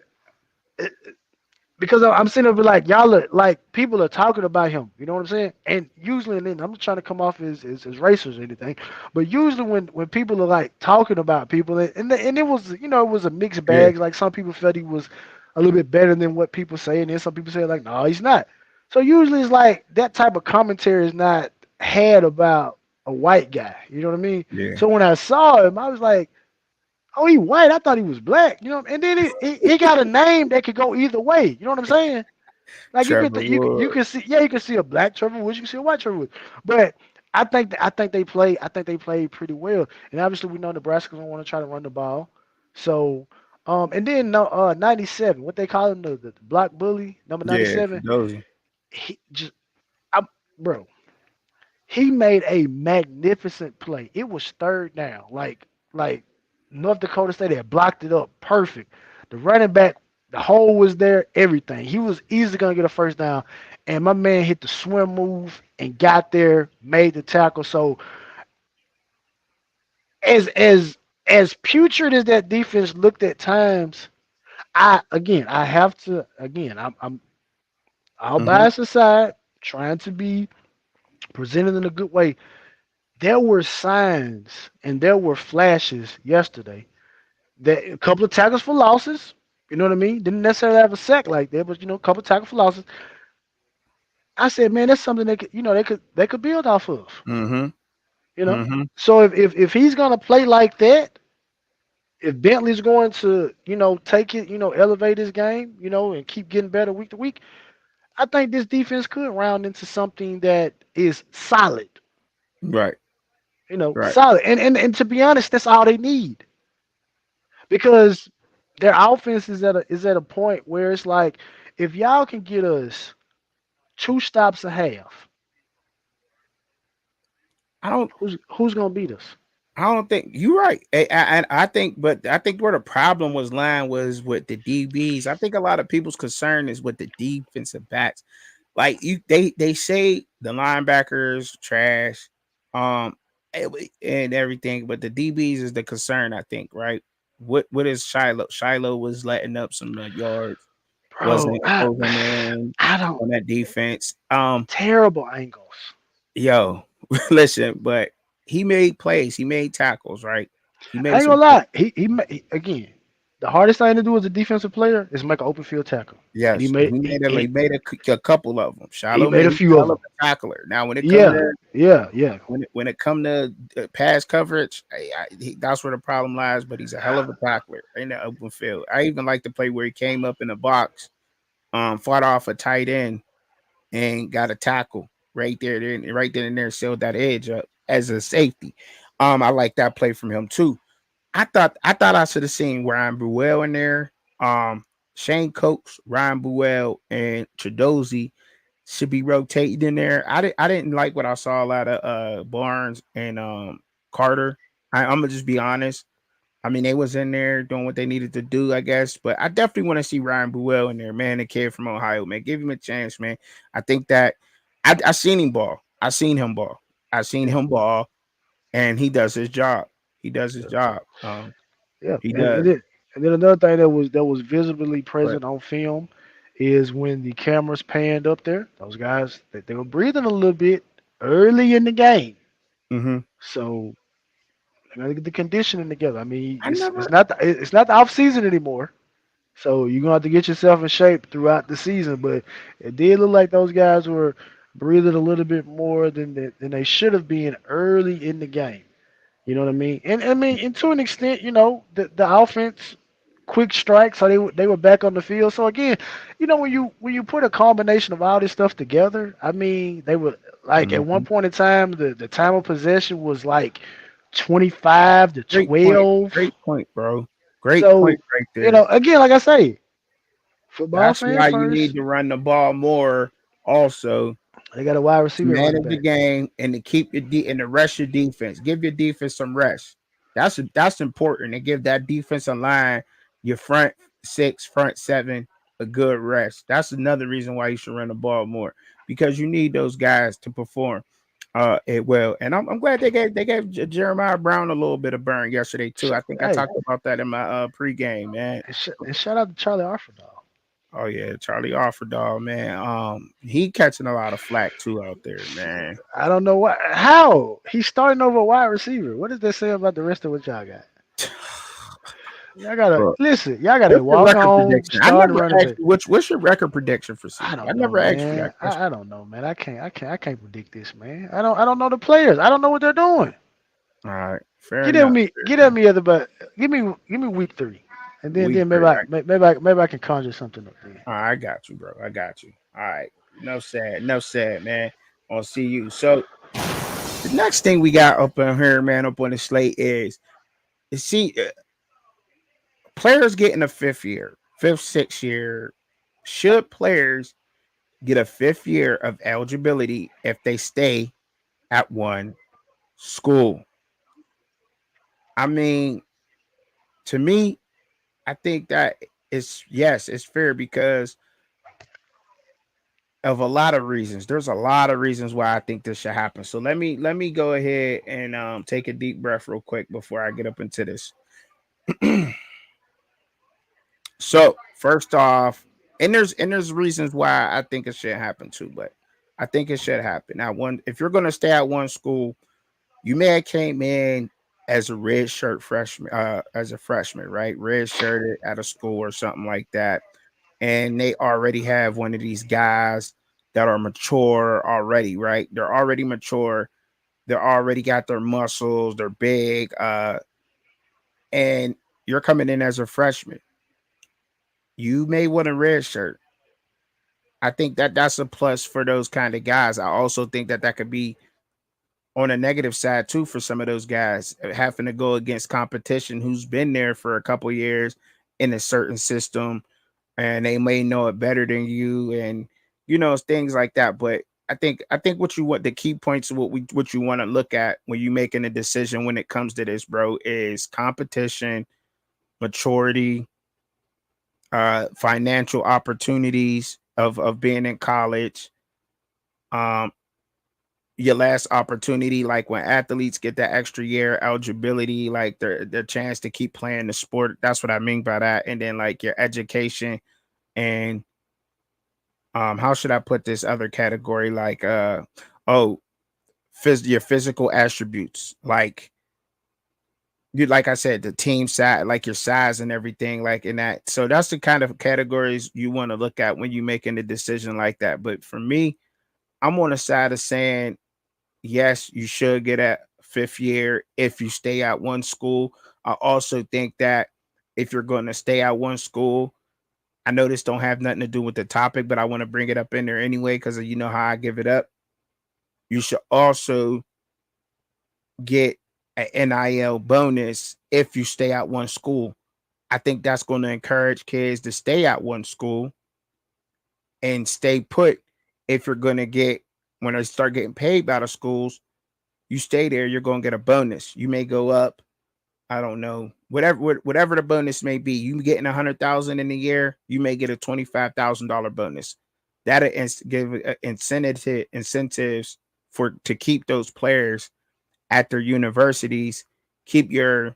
I'm sitting there like y'all are like people are talking about him. You know what I'm saying? And usually, and then I'm not trying to come off as racist or anything, but usually when people are like talking about people and it was it was a mixed Yeah. bag. Like some people felt he was a little bit better than what people say, and then some people say like no, he's not. So usually it's like that type of commentary is not had about a white guy. You know what I mean? Yeah. So when I saw him, I was like. Oh, he white. I thought he was black. And then he got a name that could go either way. You know what I'm saying? Like you could Trevor you Wood. can see you can see a black Trevor Woods, you can see a white Trevor Woods. But I think they played pretty well. And obviously we know Nebraska's gonna want to try to run the ball. So and then no 97, what they call him the block bully, number Yeah, 97. Dozy. He just I bro, he made a magnificent play. It was third down. Like North Dakota State had blocked it up perfect. The running back, the hole was there, everything. He was easily gonna get a first down. And my man hit the swim move and got there, made the tackle. So as as as putrid as that defense looked at times, I have to again, I'm all Hmm. bias aside, trying to be presented in a good way. There were signs and there were flashes yesterday that a couple of tackles for losses. You know what I mean? Didn't necessarily have a sack like that, but a couple of tackles for losses. I said, man, that's something they could build off of. Hmm. You know, Hmm. so if he's gonna play like that, if Bentley's going to take it, elevate his game, and keep getting better week to week, I think this defense could round into something that is solid. Right. Right. Solid. And to be honest, that's all they need because their offense is at a point where it's like if y'all can get us two stops a half, I don't. who's gonna beat us? I don't think you're right. I think, but I think where the problem was lying was with the DBs. I think a lot of people's concern is with the defensive backs. Like they say the linebackers trash. Um, and everything. But the DBs is the concern, I think, right? What is Shiloh? Shiloh was letting up some yards, bro. wasn't closing in I don't on that defense. terrible angles. Yo, listen, but he made plays, he made tackles, right? He I made ain't some gonna lie. Again, the hardest thing to do as a defensive player is make an open field tackle, and yes, and he made a couple of them. he Shiloh made made a he's few a of hell of them. a tackler. Now, when it come Yeah, to yeah. when it come to pass coverage, that's where the problem lies. But he's a hell of a tackler in the open field. I even like the play where he came up in the box, fought off a tight end, and got a tackle right then and there, sealed that edge up as a safety. I like that play from him too. I thought I should have seen Ryan Buell in there. Shane Coates, Ryan Buell, and Chidozie should be rotated in there. I didn't like what I saw a lot of Barnes and Carter. I'm gonna just be honest. I mean, they was in there doing what they needed to do, I guess. But I definitely want to see Ryan Buell in there, man. The kid from Ohio, man. Give him a chance, man. I think that I seen him ball. I seen him ball. I seen him ball, and he does his job. He does his job. Yeah, He does. and then another thing that was visibly But present on film is when the cameras panned up there. Those guys they were breathing a little bit early in the game, mm-hmm. so they got to get the conditioning together. I mean, I it's never. not the off season anymore, so you're gonna have to get yourself in shape throughout the season. But it did look like those guys were breathing a little bit more than they should have been early in the game. You know what I mean? And I mean, and to an extent, the offense, quick strikes, so they were back on the field. So again, when you put a combination of all this stuff together, I mean, they were like at one Mhm. point in time, the time of possession was like 25 to Great 12. point, bro. Great point So right there. again, like I say, football That's fans why you need first, to run the ball more. Also, they got a wide to receiver and running manage the back. game and to keep and to rest your defense. Give your defense some rest. That's important. And give that defensive line, your front six, front seven, a good rest. That's another reason why you should run the ball more because you need those guys to perform well. And I'm glad they gave Jeremiah Brown a little bit of burn yesterday too. I think I Hey, talked about that in my pregame, man. and shout out to Charlie Arfordall. Oh yeah, Charlie Offerdahl, man. He catching a lot of flack too out there, man. I don't know what how he's starting over a wide receiver. What does that say about the rest of what y'all got? Y'all gotta Bro, listen. Y'all got a what's your walk record on prediction? I starting never running asked back. you what's your record prediction for I season. I don't know, never asked you man. that question. I don't know, man. I can't predict this, man. I don't know the players. I don't know what they're doing. All right, fair Get at enough. me. Fair Get at enough. me other, but give me week 3, and then Week then maybe three. I maybe I can conjure something up then. All right, I got you, bro. I got you. All right. No sad, man. I'll see you. So the next thing we got up on here, man, up on the slate is see players getting a fifth, sixth year. Should players get a fifth year of eligibility if they stay at one school? I mean, to me, I think that it's fair because of a lot of reasons. There's a lot of reasons why I think this should happen. So let me go ahead and take a deep breath real quick before I get up into this. So first off, and there's reasons why I think it should happen too, but I think it should happen. Now, one if you're gonna stay at one school, you may have came in as a red shirt freshman, as a freshman, right? Red shirted at a school or something like that. And they already have one of these guys that are mature already, right? They're already mature. They're already got their muscles, they're big, and you're coming in as a freshman. You may want a red shirt. I think that that's a plus for those kind of guys. I also think that that could be on a negative side too for some of those guys having to go against competition who's been there for a couple years in a certain system and they may know it better than you and things like that. But I think what you want the key points of what you want to look at when you making a decision when it comes to this, bro, is competition, maturity, financial opportunities of being in college, um your last opportunity, like when athletes get that extra year eligibility, like their chance to keep playing the sport. That's what I mean by that. And then like your education and how should I put this other category? Like oh, your physical attributes, like you, like I said, the team size, like your size and everything, like in that. So that's the kind of categories you want to look at when you making a decision like that. But for me, I'm on the side of saying yes, you should get a fifth year if you stay at one school. I also think that if you're going to stay at one school, I know this don't have nothing to do with the topic, but I want to bring it up in there anyway because you know how I give it up. You should also get an NIL bonus if you stay at one school. I think that's going to encourage kids to stay at one school and stay put. If you're going to get, when they start getting paid by the schools, you stay there, you're going to get a bonus. You may go up, I don't know, whatever the bonus may be. You getting 100,000 in a year, you may get a $25,000 bonus. That'll give incentives for to keep those players at their universities. Keep your,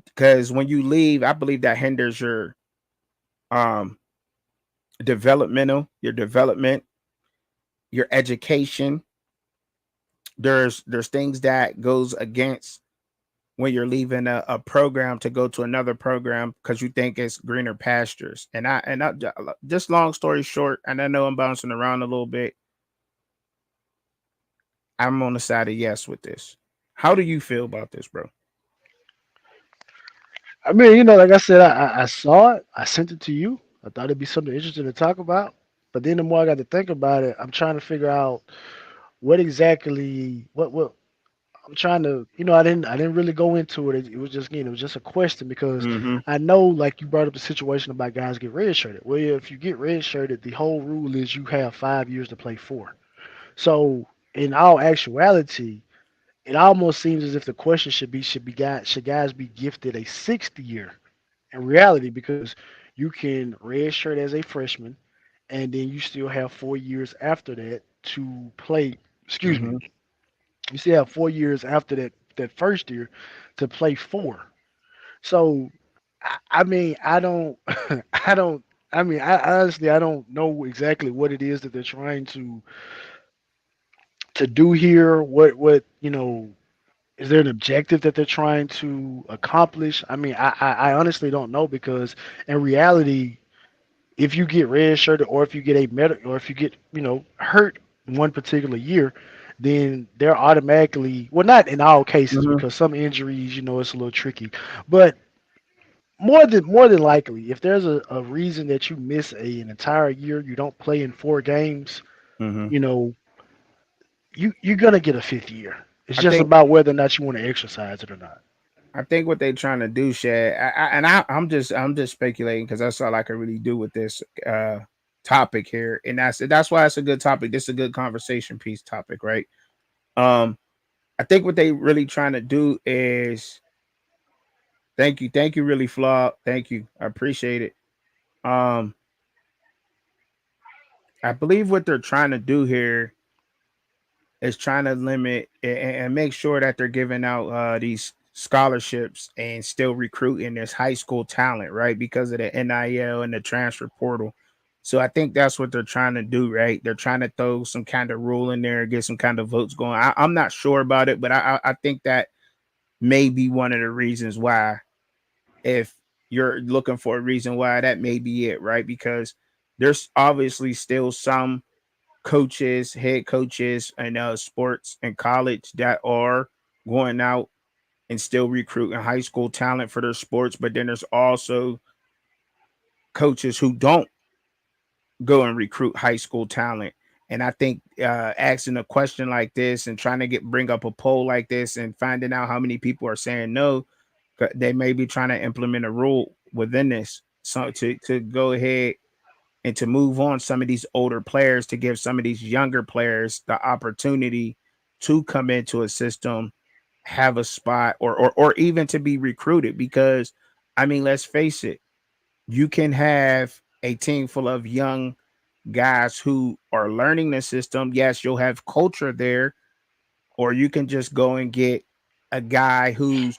because when you leave, I believe that hinders your um your development, your education. There's things that goes against when you're leaving a program to go to another program because you think it's greener pastures. And I just long story short, and I know I'm bouncing around a little bit. I'm on the side of yes with this. How do you feel about this, bro? I mean, you know, like I said, I saw it. I sent it to you. I thought it'd be something interesting to talk about. But then the more I got to think about it, I'm trying to figure out what exactly what I'm trying to. You know, I didn't really go into it. It was just it was just a question because Mm-hmm. I know like you brought up the situation about guys get redshirted. Well, if you get redshirted, the whole rule is you have 5 years to play for. So in all actuality, it almost seems as if the question should guys be gifted a 6th year in reality because you can redshirt as a freshman and then you still have 4 years after that to play. Excuse me. Mm-hmm. You still have 4 years after that first year to play for. So I mean I don't I don't I mean I honestly I don't know exactly what it is that they're trying to do here. What is there an objective that they're trying to accomplish? I mean, I honestly don't know because in reality, if you get redshirted or if you get a medical or if you get hurt one particular year, then they're automatically, well, not in all cases Mm-hmm. because some injuries, it's a little tricky, but more than likely, if there's a reason that you miss an entire year, you don't play in 4 games, Mm-hmm. you know, you're gonna get a 5th year. It's I just think about whether or not you want to exercise it or not. I think what they're trying to do, Shad, I'm just speculating because that's all I can really do with this topic here, and that's why it's a good topic. This is a good conversation piece topic, right? Um, I think what they really trying to do is thank you, really flawed. Thank you, I appreciate it. Um, I believe what they're trying to do here is trying to limit and make sure that they're giving out these scholarships and still recruiting this high school talent, right? Because of the NIL and the transfer portal. So I think that's what they're trying to do, right? They're trying to throw some kind of rule in there, get some kind of votes going. I'm not sure about it, but I think that may be one of the reasons why. If you're looking for a reason why, that may be it, right? Because there's obviously still some coaches, head coaches, and sports and college that are going out and still recruiting high school talent for their sports. But then there's also coaches who don't go and recruit high school talent. And I think asking a question like this and trying to bring up a poll like this and finding out how many people are saying no, they may be trying to implement a rule within this, so to go ahead and to move on some of these older players to give some of these younger players the opportunity to come into a system, have a spot, or even to be recruited. Because I mean, let's face it, you can have a team full of young guys who are learning the system. Yes, you'll have culture there, or you can just go and get a guy who's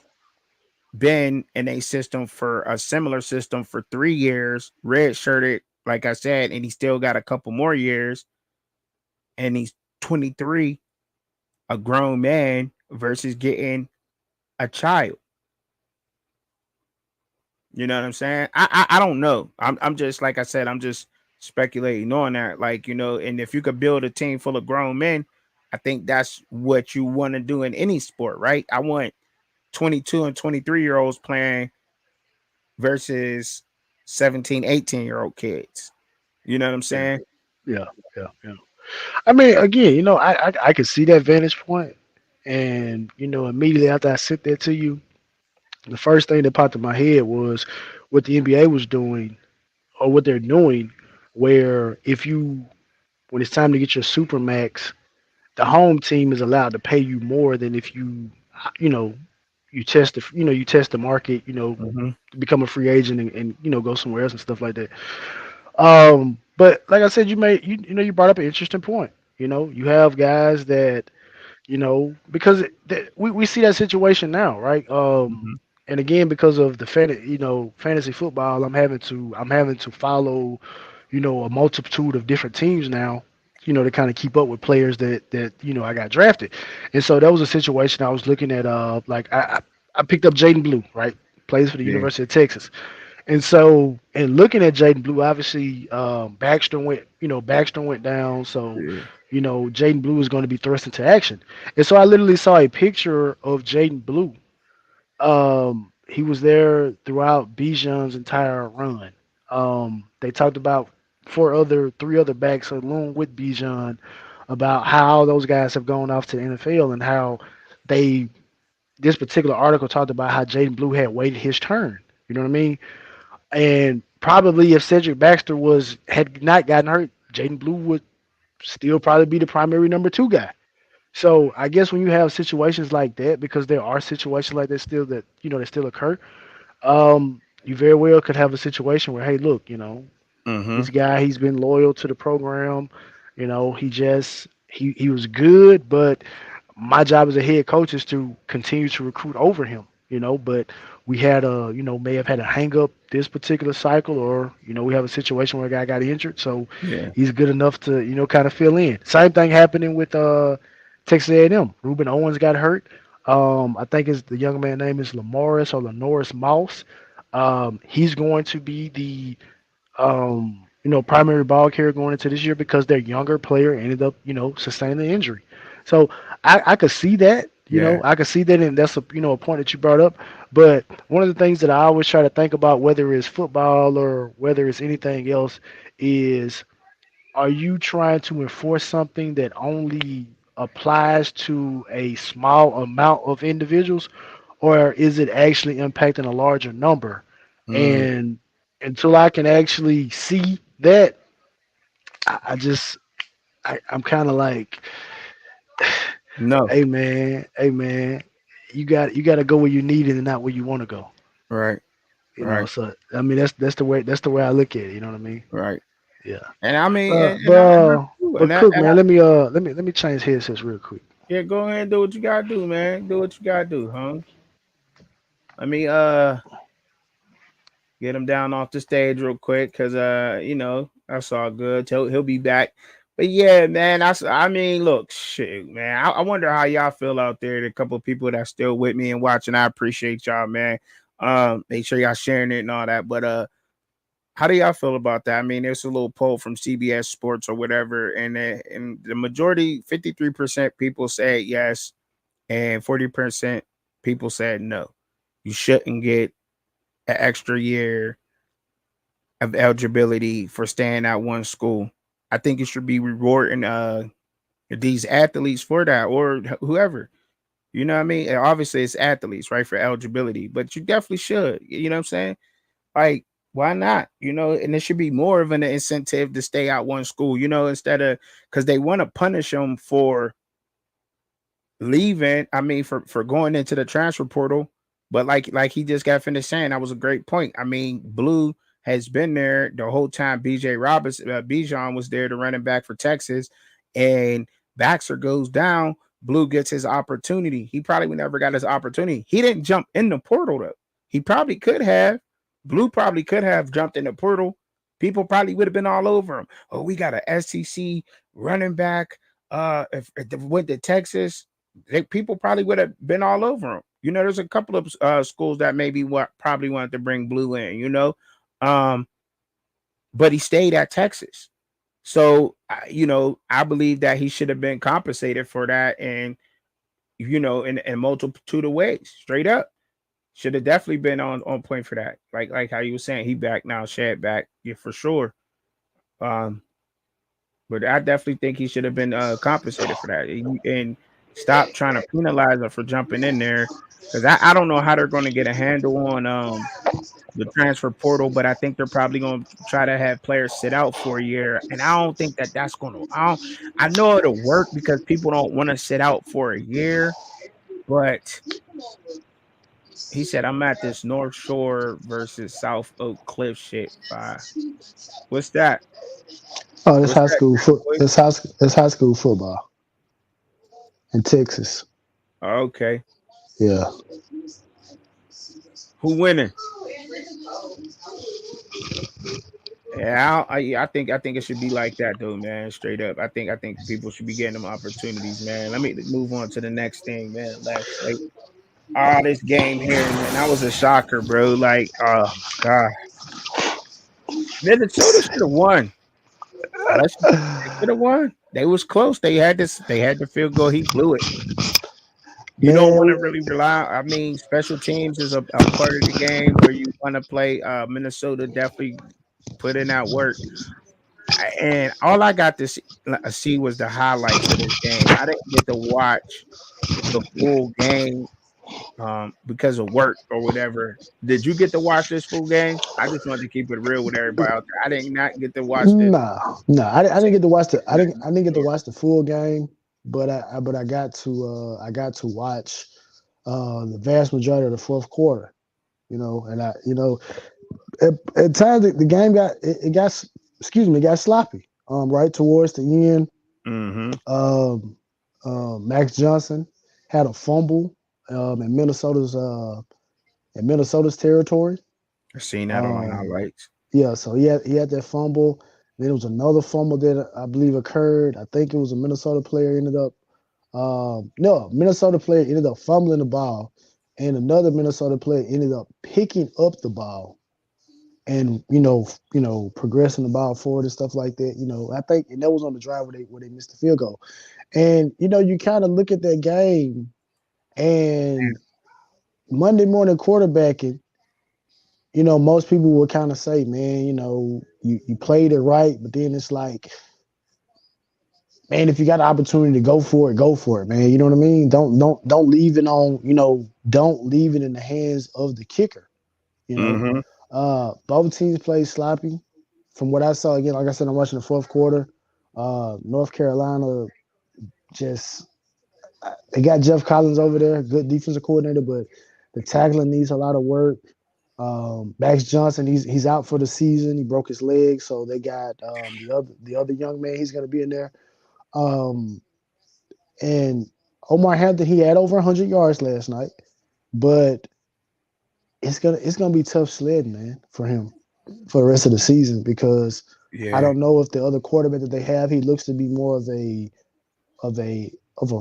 been in a system for a similar system for 3 years, red shirted, like I said, and he still got a couple more years, and he's 23, a grown man, versus getting a child. You know what I'm saying? I don't know. I'm just, like I said, I'm just speculating on that. Like, and if you could build a team full of grown men, I think that's what you want to do in any sport, right? I want 22 and 23-year-olds playing versus 17, 18-year-old kids. You know what I'm Yeah, saying? yeah, yeah. I mean, again, I can see that vantage point, and immediately after I sent that to you, the first thing that popped in my head was what the NBA was doing or what they're doing, where when it's time to get your super max, the home team is allowed to pay you more than if you know, you test the market, Mm-hmm. become a free agent and go somewhere else and stuff like that. But like I said, you brought up an interesting point. You have guys that because we see that situation now, right? Mm-hmm. And again, because of the fantasy football, I'm having to follow, a multitude of different teams now, to kind of keep up with players that I got drafted, and so that was a situation I was looking at. Like I picked up Jaden Blue, right? Plays for the Yeah. University of Texas, and so in looking at Jaden Blue, obviously Baxter went down, so Yeah. Jaden Blue is going to be thrust into action. And so I literally saw a picture of Jaden Blue. He was there throughout Bijan's entire run. They talked about three other backs along with Bijan about how those guys have gone off to the NFL and how they this particular article talked about how Jaden Blue had waited his turn. You know what I mean? And probably if Cedric Baxter had not gotten hurt, Jaden Blue would still probably be the primary number two guy. So I guess when you have situations like that, because there are situations like that still that still occur, you very well could have a situation where, hey, look, Mm-hmm. this guy, he's been loyal to the program. He was good, but my job as a head coach is to continue to recruit over him. But we had may have had a hang up this particular cycle, or we have a situation where a guy got injured, so Yeah. he's good enough to kind of fill in. Same thing happening with Texas A&M. Ruben Owens got hurt. I think the young man name is Lamaris or Lenoris Mouse. He's going to be the primary ball carrier going into this year because their younger player ended up, sustaining the injury. So I could see that, Yeah. I could see that, and that's a point that you brought up. But one of the things that I always try to think about, whether it's football or whether it's anything else, is are you trying to enforce something that only applies to a small amount of individuals, or is it actually impacting a larger number? Mm. And until I can actually see that, I'm kind of like, No. hey man, you got to go where you need it and not where you want to go. Right. Right. So I mean that's the way I look at it. You know what I mean? Right. Yeah. And I mean, Uh, and, but and I and I uh, do, but Cook, and man, let me change headsets real quick. yeah, go ahead and do what you gotta do, man. Do what you gotta do, huh? Let me get him down off the stage real quick, cause that's all good. He'll be back. But yeah, man, I mean, look, shit, man. I wonder how y'all feel out there. The couple of people that's still with me and watching, I appreciate y'all, man. Make sure y'all sharing it and all that. But how do y'all feel about that? I mean, there's a little poll from CBS Sports or whatever, and the majority, 53% people said yes, and 40% people said no. You shouldn't get an extra year of eligibility for staying at one school. I think it should be rewarding these athletes for that, or whoever. You know what I mean? And obviously, it's athletes, right, for eligibility, but you definitely should. You know what I'm saying? Like, why not? And there should be more of an incentive to stay at one school, instead of, because they want to punish them for leaving. I mean, for going into the transfer portal. But like he just got finished saying, that was a great point. I mean, Blue has been there the whole time. BJ Roberts, Bijan was there, the running back for Texas, and Baxter goes down. Blue gets his opportunity. He probably would never got his opportunity. He didn't jump in the portal though. He probably could have. Blue probably could have jumped in the portal. People probably would have been all over him. Oh, we got a SEC running back. If they went to Texas, people probably would have been all over him. You know, there's a couple of schools that maybe probably wanted to bring Blue in. You know, um, but he stayed at Texas. So you know, I believe that he should have been compensated for that, and you know, in multitude of ways, straight up. Should have definitely been on point for that. Like how you were saying, he back now, Shad back, yeah, for sure. Um, but I definitely think he should have been compensated for that, and stop trying to penalize him for jumping in there, because I don't know how they're going to get a handle on the transfer portal, but I think they're probably going to try to have players sit out for a year, and I don't think that that's going to. I know it'll work because people don't want to sit out for a year, but he said, I'm at this North Shore versus South Oak Cliff shit. What's that? Oh, What's that? it's high school football in Texas. Okay. Yeah. Who winning? Yeah, I think it should be like that though, man. Straight up. I think people should be getting them opportunities, man. Let me move on to the next thing, man. This game here, man, that was a shocker, bro. Like, oh my god, Minnesota should have won. They should have won. They was close. They had this. They had the field goal. He blew it. You don't want to Man, really rely. I mean, special teams is a part of the game where you want to play. Minnesota definitely put in that work, and all I got to see was the highlights of this game. I didn't get to watch the full game because of work or whatever. Did you get to watch this full game? I just wanted to keep it real with everybody out there. I did not get to watch this. no, I didn't get to watch I didn't get to watch the full game, but I got to watch the vast majority of the fourth quarter. You know, and at times the game got sloppy. Right towards the end, Mm-hmm. Max Johnson had a fumble in Minnesota's territory. I seen that on Um, highlights. yeah, so he had that fumble. Then there was another fumble that I believe occurred. I think it was a Minnesota player ended up. No, Minnesota player ended up fumbling the ball, and another Minnesota player ended up picking up the ball and progressing the ball forward and stuff like that. I think, and that was on the drive where they missed the field goal. And you kind of look at that game and Monday morning quarterbacking. Most people would kind of say, man, you played it right, but then it's like, man, if you got the opportunity to go for it, man. You know what I mean? Don't leave it on, don't leave it in the hands of the kicker. You know, Mm-hmm. both teams played sloppy. From what I saw, again, like I said, I'm watching the fourth quarter. North Carolina just they got Jeff Collins over there, good defensive coordinator, but the tackling needs a lot of work. Max Johnson, he's out for the season. He broke his leg, so they got the other young man. He's going to be in there. Um, and Omar Hampton, he had over 100 yards last night, but it's gonna be tough sledding, man, for him for the rest of the season because I Yeah. don't know if the other quarterback that they have, he looks to be more of a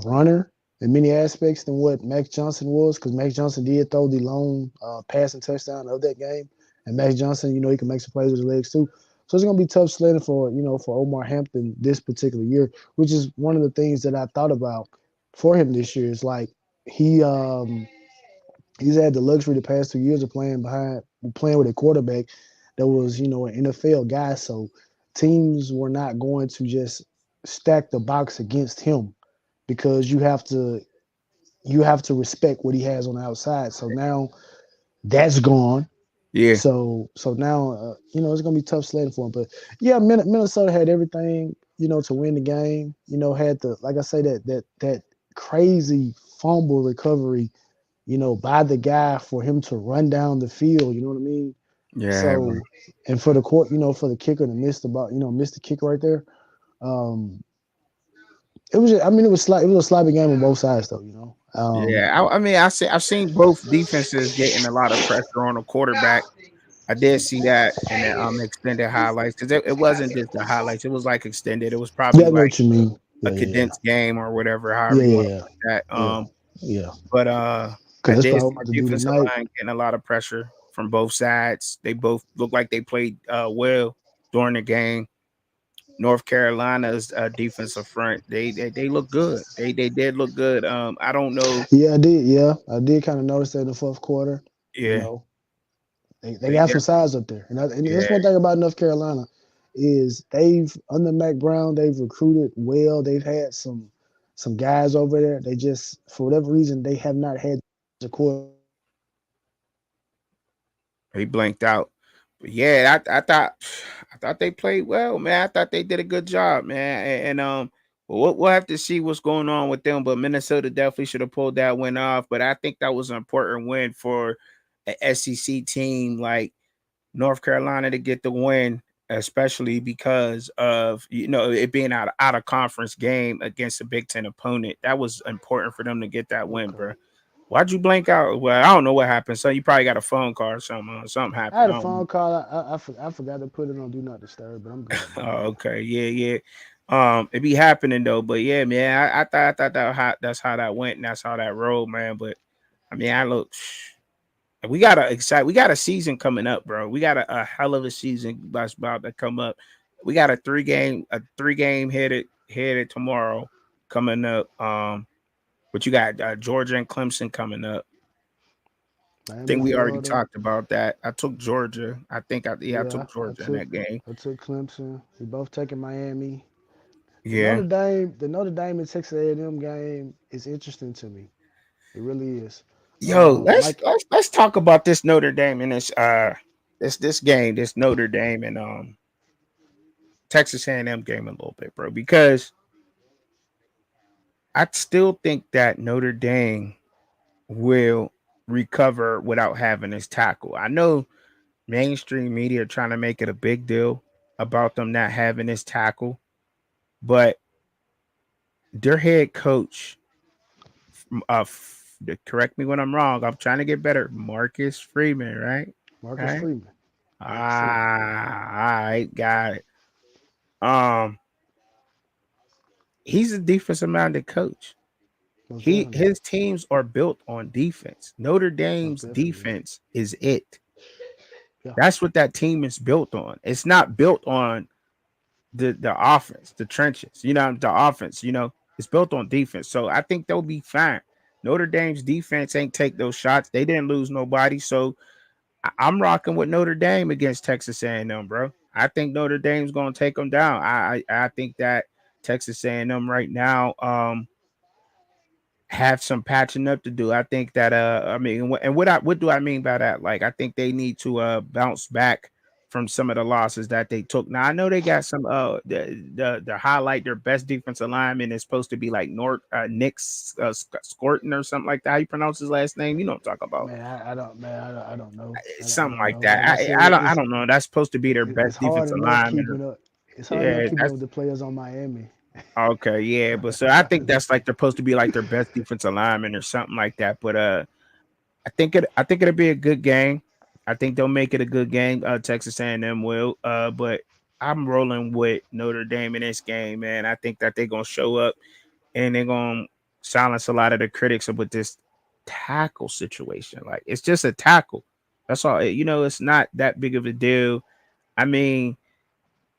runner in many aspects than what Max Johnson was, because Max Johnson did throw the lone passing touchdown of that game, and Max Johnson, he can make some plays with his legs too. So it's gonna be tough sledding for Omar Hampton this particular year, which is one of the things that I thought about for him this year. Is like he he's had the luxury the past 2 years of playing with a quarterback that was an NFL guy. So teams were not going to just stack the box against him because you have to respect what he has on the outside. So now that's gone. Yeah. So now it's gonna be tough sledding for him. But yeah, Minnesota had everything to win the game. Had the, like I say, that crazy fumble recovery by the guy for him to run down the field. You know what I mean? Yeah, bro. So, and for the court, for the kicker to miss the ball, miss the kick right there. Um, it was, I mean, it was a sloppy game on both sides, though. Yeah, I mean, I've seen both defenses getting a lot of pressure on the quarterback. I did see that in the extended highlights because it wasn't just the highlights; it was like extended. It was Yeah, probably I know like what you mean. a Yeah, yeah, condensed game or whatever, however yeah, you yeah, want to yeah, put that. yeah, yeah. But Because I that's did probably what I'm see about to the do defensive tonight. line getting a lot of pressure from both sides. They both looked like they played well during the game. North Carolina's defensive front, they look good. They did look good. I don't know. Yeah, I did. Yeah, I did kind of notice that in the fourth quarter. You Yeah, know, they they got did. some size up there, and that's Yeah, one thing about North Carolina is they've under Mac Brown they've recruited well. They've had some guys over there. They just for whatever reason they have not had the core. he blanked out. But yeah, I thought they played well, man. I thought they did a good job, man. And we'll have to see what's going on with them. But Minnesota definitely should have pulled that win off. But I think that was an important win for an SEC team like North Carolina to get the win, especially because of it being out of conference game against a Big Ten opponent. That was important for them to get that win, Okay, bro. Why'd you blank out? Well, I don't know what happened. So you probably got a phone call or something. Something I happened. had I a don't know. phone call. I forgot to put it on Do Not Disturb, but I'm good now. Oh, okay, yeah. It be happening though, but yeah, man. I thought that's how that went, and that's how that rolled, man. But I mean, I look. We got a season coming up, bro. We got a hell of a season that's about to come up. We got a 3 game headed tomorrow coming up. But you got Georgia and Clemson coming up. I Miami, think we already Florida. talked about that. I took Georgia. I Yeah, took Georgia in that game. I took Clemson. We both taking Miami. Yeah. The Notre Dame and Texas A&M game is interesting to me. It really is. Yo, Mike, let's talk about this Notre Dame and this game, this Notre Dame and Texas A&M game a little bit, bro, because I still think that Notre Dame will recover without having his tackle. I know mainstream media are trying to make it a big deal about them not having his tackle, but their head coach, correct me when I'm wrong. I'm trying to get better. Marcus Freeman, right? Marcus Right. Freeman. Marcus Freeman. Ah, all right, got it. Um, he's a defensive minded coach. Most definitely. His teams are built on defense. Notre Most Dame's definitely. defense is it. Yeah. That's what that team is built on. It's not built on the offense, the trenches. The offense. It's built on defense. So I think they'll be fine. Notre Dame's defense ain't take those shots. They didn't lose nobody. So I'm rocking with Notre Dame against Texas A&M, bro. I think Notre Dame's gonna take them down. I think that Texas A&M right now have some patching up to do. I think that I mean, and what do I mean by that? Like, I think they need to bounce back from some of the losses that they took. Now I know they got some the highlight their best defensive lineman is supposed to be like Nick Scorton or something like that. How you pronounce his last name? You know what I'm talking about. I don't know. I Something don't like know. that. Like I said, I don't know. That's supposed to be their it's best hard defensive enough lineman. keeping up. It's hard enough Yeah, keeping up that's with the players on Miami. okay. Yeah, but so I think that's like they're supposed to be like their best defensive lineman or something like that. But I think it'll be a good game. I think they'll make it a good game. Texas A&M will. But I'm rolling with Notre Dame in this game, man. I think that they're gonna show up and they're gonna silence a lot of the critics with this tackle situation. Like it's just a tackle. That's all. It's not that big of a deal. I mean,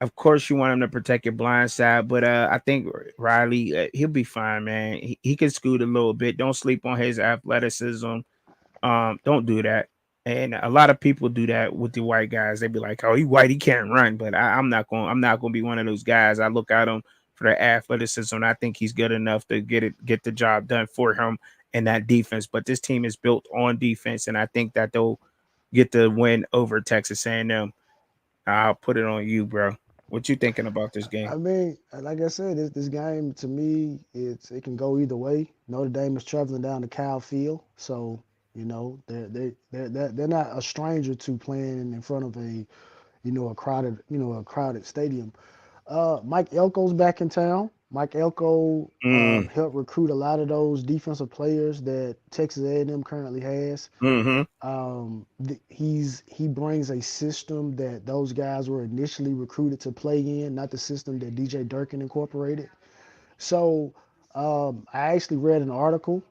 of course you want him to protect your blind side, but I think Riley he'll be fine, man. He can scoot a little bit. Don't sleep on his athleticism. Don't do that. And a lot of people do that with the white guys. They be like, "Oh, he white, he can't run." But I'm not going. I'm not going to be one of those guys. I look at him for the athleticism. And I think he's good enough to get the job done for him in that defense. But this team is built on defense, and I think that they'll get the win over Texas A&M. I'll put it on you, bro. What you thinking about this game? I mean, like I said, this game to me, it can go either way. Notre Dame is traveling down to Kyle Field, so You know, they're not a stranger to playing in front of a crowded stadium. Mike Elko's back in town. Mike Elko Mm, helped recruit a lot of those defensive players that Texas A&M currently has. mm-hmm. He brings a system that those guys were initially recruited to play in, not the system that DJ Durkin incorporated. So I actually read an article.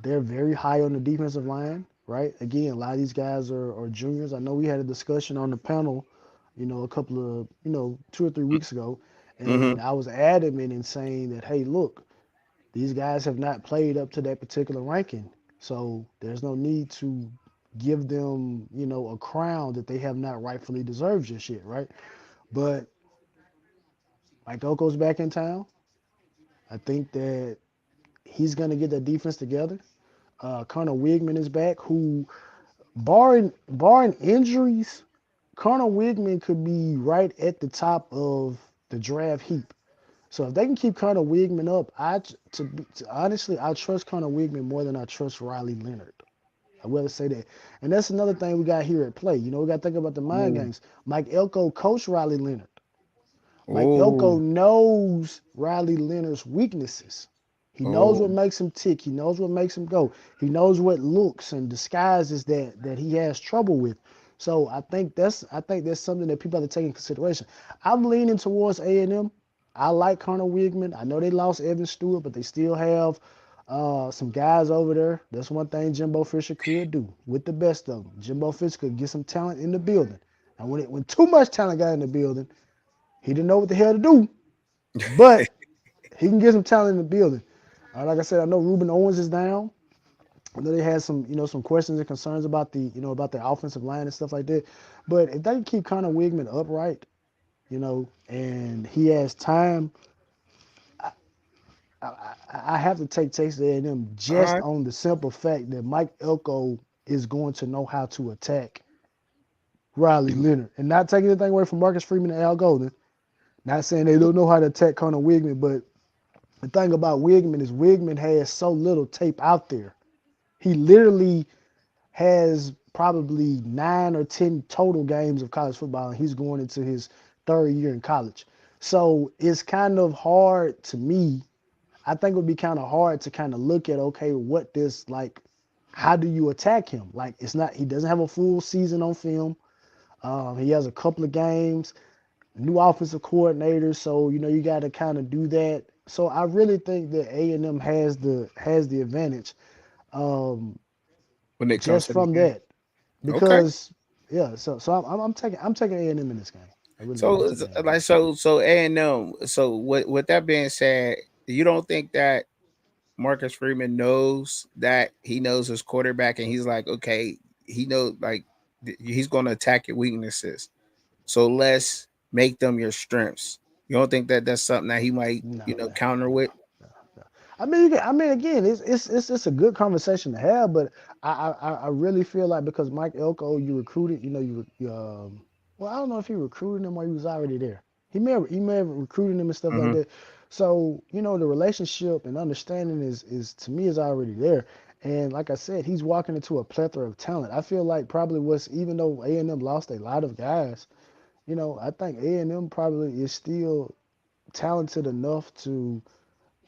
They're very high on the defensive line, right? Again, a lot of these guys are juniors. I know we had a discussion on the panel, a couple of, 2 or 3 weeks ago, Mm-hmm. and I was adamant in saying that, hey, look, these guys have not played up to that particular ranking, so there's no need to give them, a crown that they have not rightfully deserved just yet, right? But Mike Oko's back in town. I think that he's going to get the defense together. Connor Wigman is back, who, barring injuries, Connor Wigman could be right at the top of the draft heap. So if they can keep Connor Wigman up, honestly, I trust Connor Wigman more than I trust Riley Leonard. I will say that. And that's another thing we got here at play. We got to think about the mind Ooh. games. Mike Elko coached Riley Leonard. Mike Elko Ooh. knows Riley Leonard's weaknesses. He knows what Oh. makes him tick. He knows what makes him go. He knows what looks and disguises that he has trouble with. So I think that's something that people have to take in consideration. I'm leaning towards A&M. I like Connor Wigman. I know they lost Evan Stewart, but they still have some guys over there. That's one thing Jimbo Fisher could do with the best of them. Jimbo Fisher could get some talent in the building. And when too much talent got in the building, he didn't know what the hell to do, but he can get some talent in the building. Like I said, I know Ruben Owens is down. I know they had some questions and concerns about about their offensive line and stuff like that. But if they can keep Connor Wigman upright, and he has time, I have to take Texas A&M All just right. on the simple fact that Mike Elko is going to know how to attack Riley Leonard, and not taking anything away from Marcus Freeman and Al Golden. Not saying they don't know how to attack Connor Wigman, but the thing about Wigman is Wigman has so little tape out there. He literally has probably 9 or 10 total games of college football, and he's going into his third year in college. So it's kind of hard to me. I think it would be kind of hard to kind of look at, okay, what this like, how do you attack him? Like, it's not, he doesn't have a full season on film. He has a couple of games, new offensive coordinator, so you got to kind of do that. So I really think that A&M has the advantage, um, When it comes just to the from game. that, Okay. because yeah. So I'm taking A&M in this game. I really am. I'm So taking A&M. like so A&M. So with that being said, you don't think that Marcus Freeman knows that he knows his quarterback and he's like, okay, he knows like he's going to attack your weaknesses. So let's make them your strengths. You don't think that that's something that he might, No, no, counter no, with? no, no. I mean, again, it's a good conversation to have, but I really feel like because Mike Elko, you recruited, well, I don't know if he recruited him or he was already there. He may have recruited him and stuff like Mm-hmm. that. So the relationship and understanding is to me is already there. And like I said, he's walking into a plethora of talent. I feel like probably what's even though A&M lost a lot of guys, I think A&M probably is still talented enough to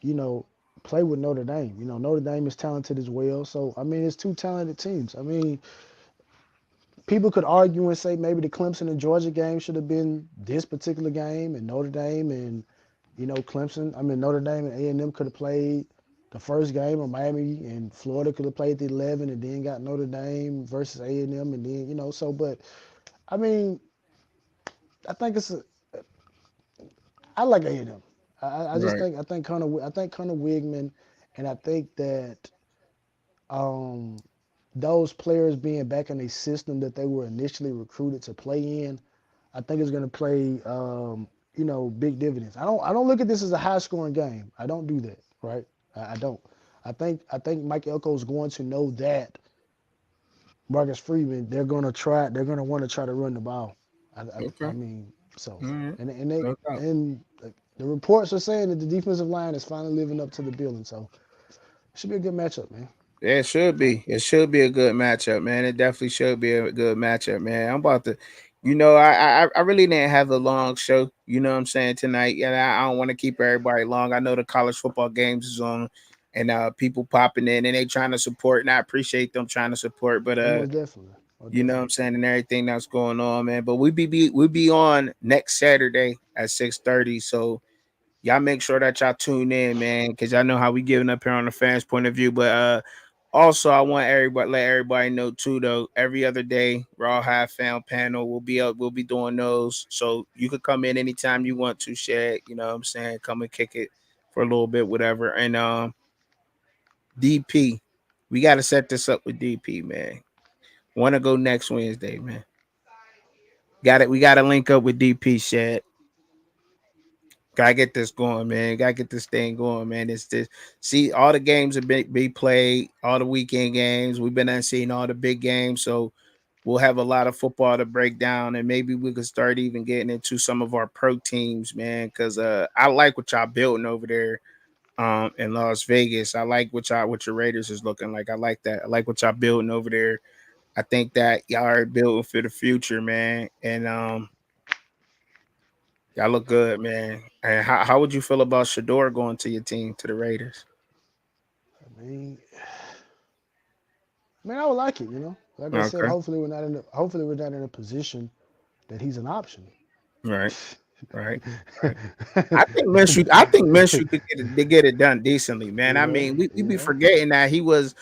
you know, play with Notre Dame. Notre Dame is talented as well. So, I mean, it's two talented teams. I mean, people could argue and say maybe the Clemson and Georgia game should have been this particular game, and Notre Dame and, Notre Dame and A&M could have played the first game, or Miami and Florida could have played the 11 and then got Notre Dame versus A&M, and then, but I mean, I think I like A&M. I just Right. think Connor Wigman, and I think that um, those players being back in a system that they were initially recruited to play in, I think is going to play, big dividends. I don't look at this as a high scoring game. I don't do that, right? I don't. I think Mike Elko is going to know that Marcus Freeman, they're going to want to try to run the ball. I Okay. mean, so, All right. and No doubt. the reports are saying that the defensive line is finally living up to the billing. So it should be a good matchup, man. Yeah, it should be. It should be a good matchup, man. It definitely should be a good matchup, man. I'm about to, I really didn't have a long show. You know what I'm saying tonight, and I don't want to keep everybody long. I know the college football games is on, and people popping in and they trying to support, and I appreciate them trying to support. But Oh, most definitely. Most you know what definitely. I'm saying, and everything that's going on, man. But we be on next Saturday at 6:30. So y'all make sure that y'all tune in, man, because y'all know how we giving up here on the fans' point of view. But also I want everybody let everybody know too, though. Every other day, Raw High Fan panel will be up. We'll be doing those, so you could come in anytime you want to, Shad. You know what I'm saying? Come and kick it for a little bit, whatever. And DP, we got to set this up with DP, man. Want to go next Wednesday, man. Got it. We got to link up with DP, Shad. Gotta get this going, man. Gotta get this thing going, man. It's this. See, all the games have been be played, all the weekend games. We've been seeing all the big games, so we'll have a lot of football to break down, and maybe we could start even getting into some of our pro teams, man. Because I like what y'all building over there, in Las Vegas. I like what your Raiders is looking like. I like that. I like what y'all building over there. I think that y'all are building for the future, man. And y'all look good, man. And how would you feel about Shador going to your team, to the Raiders? I mean, I would like it. Like I said, Okay. hopefully we're not in a position that he's an option. Right. Right. Right. I think Minshew could get it done decently, man. I mean, we be Yeah, forgetting that he was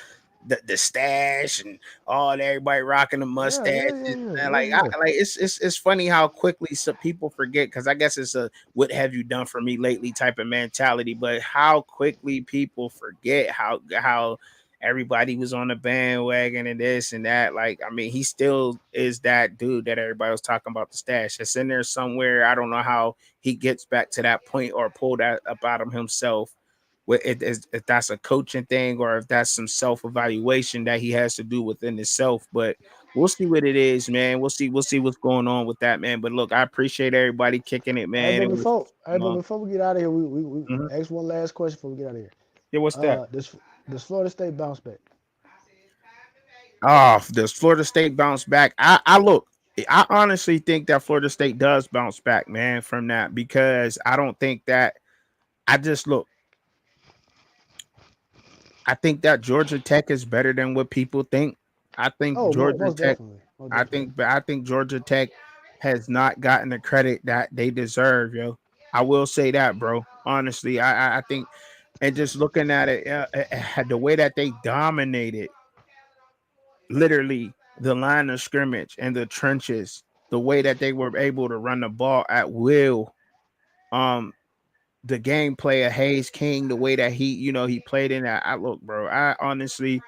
the stash and all everybody rocking the yeah, yeah, mustaches. yeah, yeah, And yeah, yeah. it's funny how quickly some people forget, because I guess it's a what have you done for me lately type of mentality, but how quickly people forget how everybody was on the bandwagon and this and that. Like, I mean, he still is that dude that everybody was talking about, the stash. It's in there somewhere. I don't know how he gets back to that point or pull that up out of himself. If that's a coaching thing or if that's some self evaluation that he has to do within himself. But we'll see what it is, man. We'll see what's going on with that, man. But look, I appreciate everybody kicking it, Hey, man. but It was before, hey, but long. before we get out of here, we Mhm. ask one last question before we get out of here. Yeah, what's that? Does Florida State bounce back? Oh, does Florida State bounce back? I look. I honestly think that Florida State does bounce back, man, from that, because I don't think that. I just look. I think that Georgia Tech is better than what people think. I think Oh, Georgia most Tech. definitely, most I definitely. think, but I think Georgia Tech has not gotten the credit that they deserve, yo. I will say that, bro. Honestly, I think, and just looking at it, the way that they dominated, literally the line of scrimmage and the trenches, the way that they were able to run the ball at will, um, the gameplay of Hayes King, the way that he played in that. I look, bro. I honestly,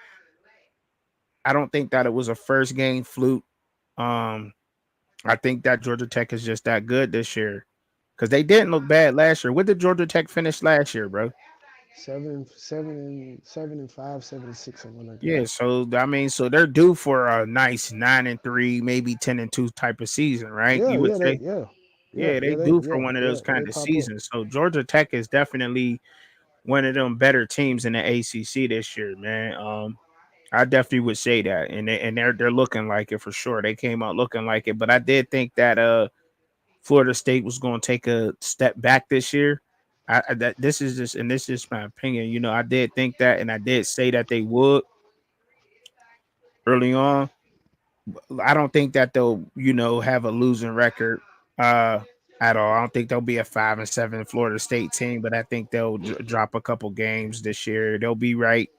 I don't think that it was a first game fluke. Um, I think that Georgia Tech is just that good this year, because they didn't look bad last year. What did Georgia Tech finish last year, bro? 7-5, 7-6, something like that. Yeah, so I mean, so they're due for a nice 9-3, maybe 10-2 type of season, right? Yeah, You would yeah, say, yeah, they do for one of those they kind of pop up. seasons. So Georgia Tech is definitely one of them better teams in the ACC this year, man. I definitely would say that, and they're looking like it for sure. They came out looking like it, but I did think that Florida State was going to take a step back this year. That this is my opinion. I did think that, and I did say that they would early on. I don't think that they'll have a losing record uh at all. I don't think they'll be a 5-7 Florida State team, but I think they'll drop a couple games this year. They'll be right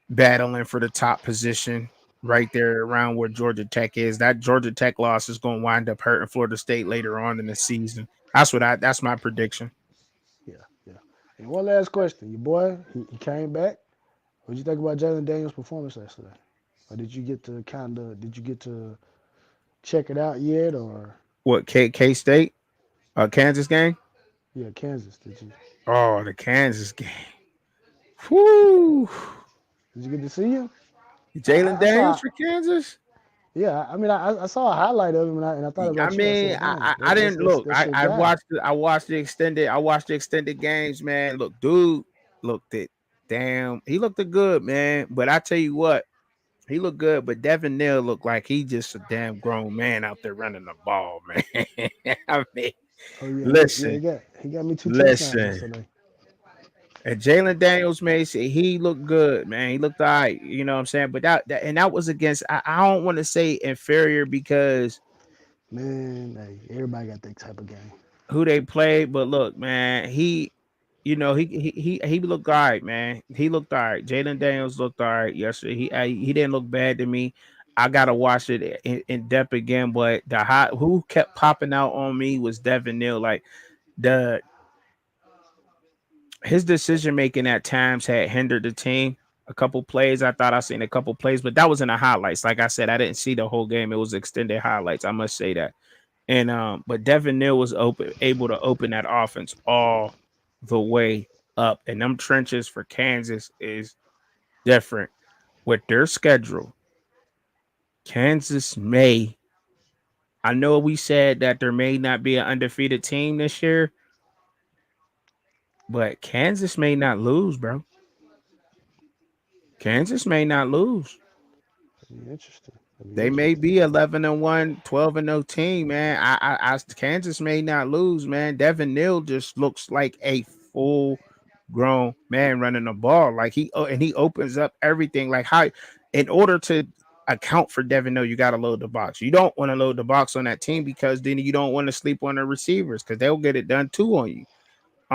battling for the top position right there around where Georgia Tech is. That Georgia Tech loss is going to wind up hurting Florida State later on in the season. That's my prediction. Yeah, yeah. And one last question. Your boy, he came back. What did you think about Jalen Daniels' performance yesterday? Or did you get to check it out yet? Or What, K State, Kansas game? yeah, Kansas, did you? Oh, the Kansas game. Whoo! Did you get to see him? Jalen I Daniels saw. for Kansas. Yeah, I mean, I saw a highlight of him, and I thought I about you. I mean, said, "Dang, I didn't look. that's your I guy." watched the extended games, man. Look, dude looked it. damn, he looked good, man. But I tell you what, he looked good. But Devin Neal looked like he just a damn grown man out there running the ball, man. I mean, Oh yeah, listen, he got me 2 touchdowns listen. yesterday. And Jalen Daniels, Mason, he looked good, man. He looked all right, you know what I'm saying? But that was against, I don't want to say inferior because Man, hey, everybody got that type of game. who they played, but look, man, he looked all right, man. He looked all right. Jalen Daniels looked all right yesterday. He didn't look bad to me. I gotta watch it in depth again, but who kept popping out on me was Devin Neal. Like the his decision making at times had hindered the team. A couple plays, I thought I seen a couple plays, but that was in the highlights. Like I said, I didn't see the whole game. It was extended highlights. I must say that. And but Devin Neal was able to open that offense all the way up. And them trenches for Kansas is different. With their schedule, Kansas may. I know we said that there may not be an undefeated team this year, but Kansas may not lose, bro. Kansas may not lose. That'd be interesting. That'd be They may interesting. be 11-1, 12-0 team, man. Kansas may not lose, man. Devin Neal just looks like a full grown man running the ball. Like he opens up everything. Like how, in order to account for Devin Neal, you got to load the box. You don't want to load the box on that team because then you don't want to sleep on the receivers because they'll get it done too on you.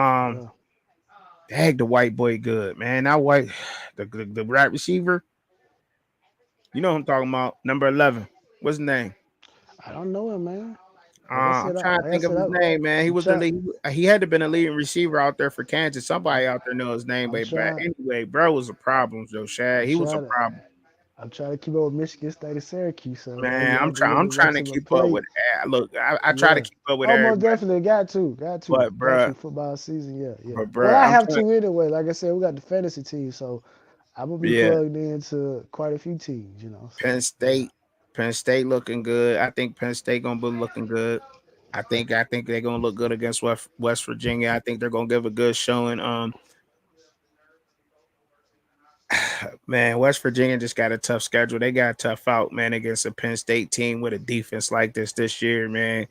Um, Yeah. Dang, the white boy good, man. That white, the right receiver. You know who I'm talking about. Number 11. What's his name? I don't know him, man. Like I I'm said, trying to think of his name, man. He I'm was the trying. lead. He had to been a leading receiver out there for Kansas. Somebody out there know his name, I'm but trying. anyway, bro was a problem, though. Shad, I'm he was a trying to. problem, I'm trying to keep up with Michigan State and Syracuse, so maybe man. I'll I'm be trying. able I'm to watch trying to some of the keep up play. with. Look, I try to Yeah. keep up with Almost everybody, definitely but got bro, to football season. Yeah, yeah. but Well, bro, I I'm have trying. to anyway. Like I said, we got the fantasy team, so I'm gonna be Yeah, plugged into quite a few teams. So Penn yeah. State. Penn State looking good. I think Penn State gonna be looking good. I think they're gonna look good against West Virginia. I think they're gonna give a good showing. Man, West Virginia just got a tough schedule. They got a tough out, man, against a Penn State team with a defense like this year, man.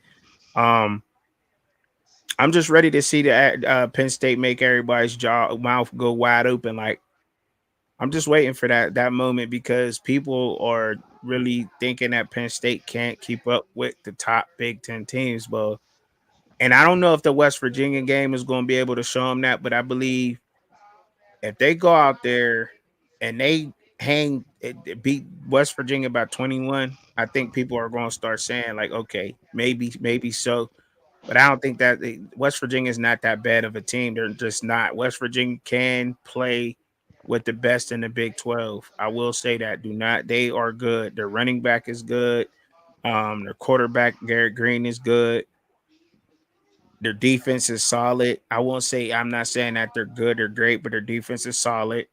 Um, I'm just ready to see the Penn State make everybody's jaw mouth go wide open. Like I'm just waiting for that moment because people are really thinking that Penn State can't keep up with the top Big Ten teams, but and I don't know if the West Virginia game is going to be able to show them that, but I believe if they go out there and they beat West Virginia by 21, I think people are going to start saying like, okay, maybe so. But I don't think that West Virginia is not that bad of a team. They're just not. West Virginia can play with the best in the Big 12. I will say that. Do not. They are good. Their running back is good. Their quarterback Garrett Green is good. Their defense is solid. I won't say I'm not saying that they're good or great, but their defense is solid.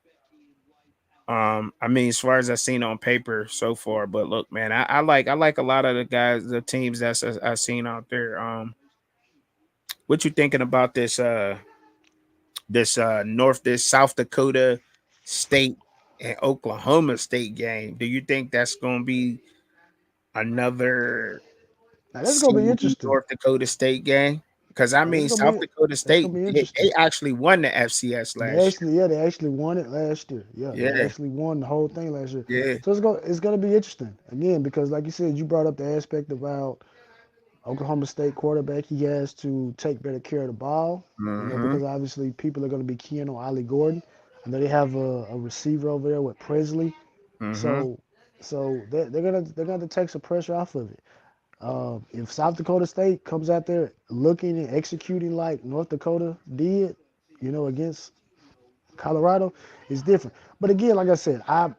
I mean, as far as I've seen on paper so far, but look, man, I like a lot of the guys, the teams that's I've seen out there. What you thinking about this South Dakota State and Oklahoma State game? Do you think that's going to be another Now that's gonna be seedy interesting. North Dakota State game? Because I Now, that's mean, gonna South be Dakota that's State gonna be they interesting. actually won the FCS They last actually, yeah, they actually won it last year. Yeah, they year. actually won the whole thing last year. Yeah, So it's gonna be interesting again because, like you said, you brought up the aspect about Oklahoma State quarterback. He has to take better care of the ball. yeah. Because obviously people are gonna be keying on Ollie Gordon. I know they have a receiver over there with Presley. Mm-hmm. So they're gonna have to take some pressure off of it. If South Dakota State comes out there looking and executing like North Dakota did, against Colorado, it's different. But again, like I said, I,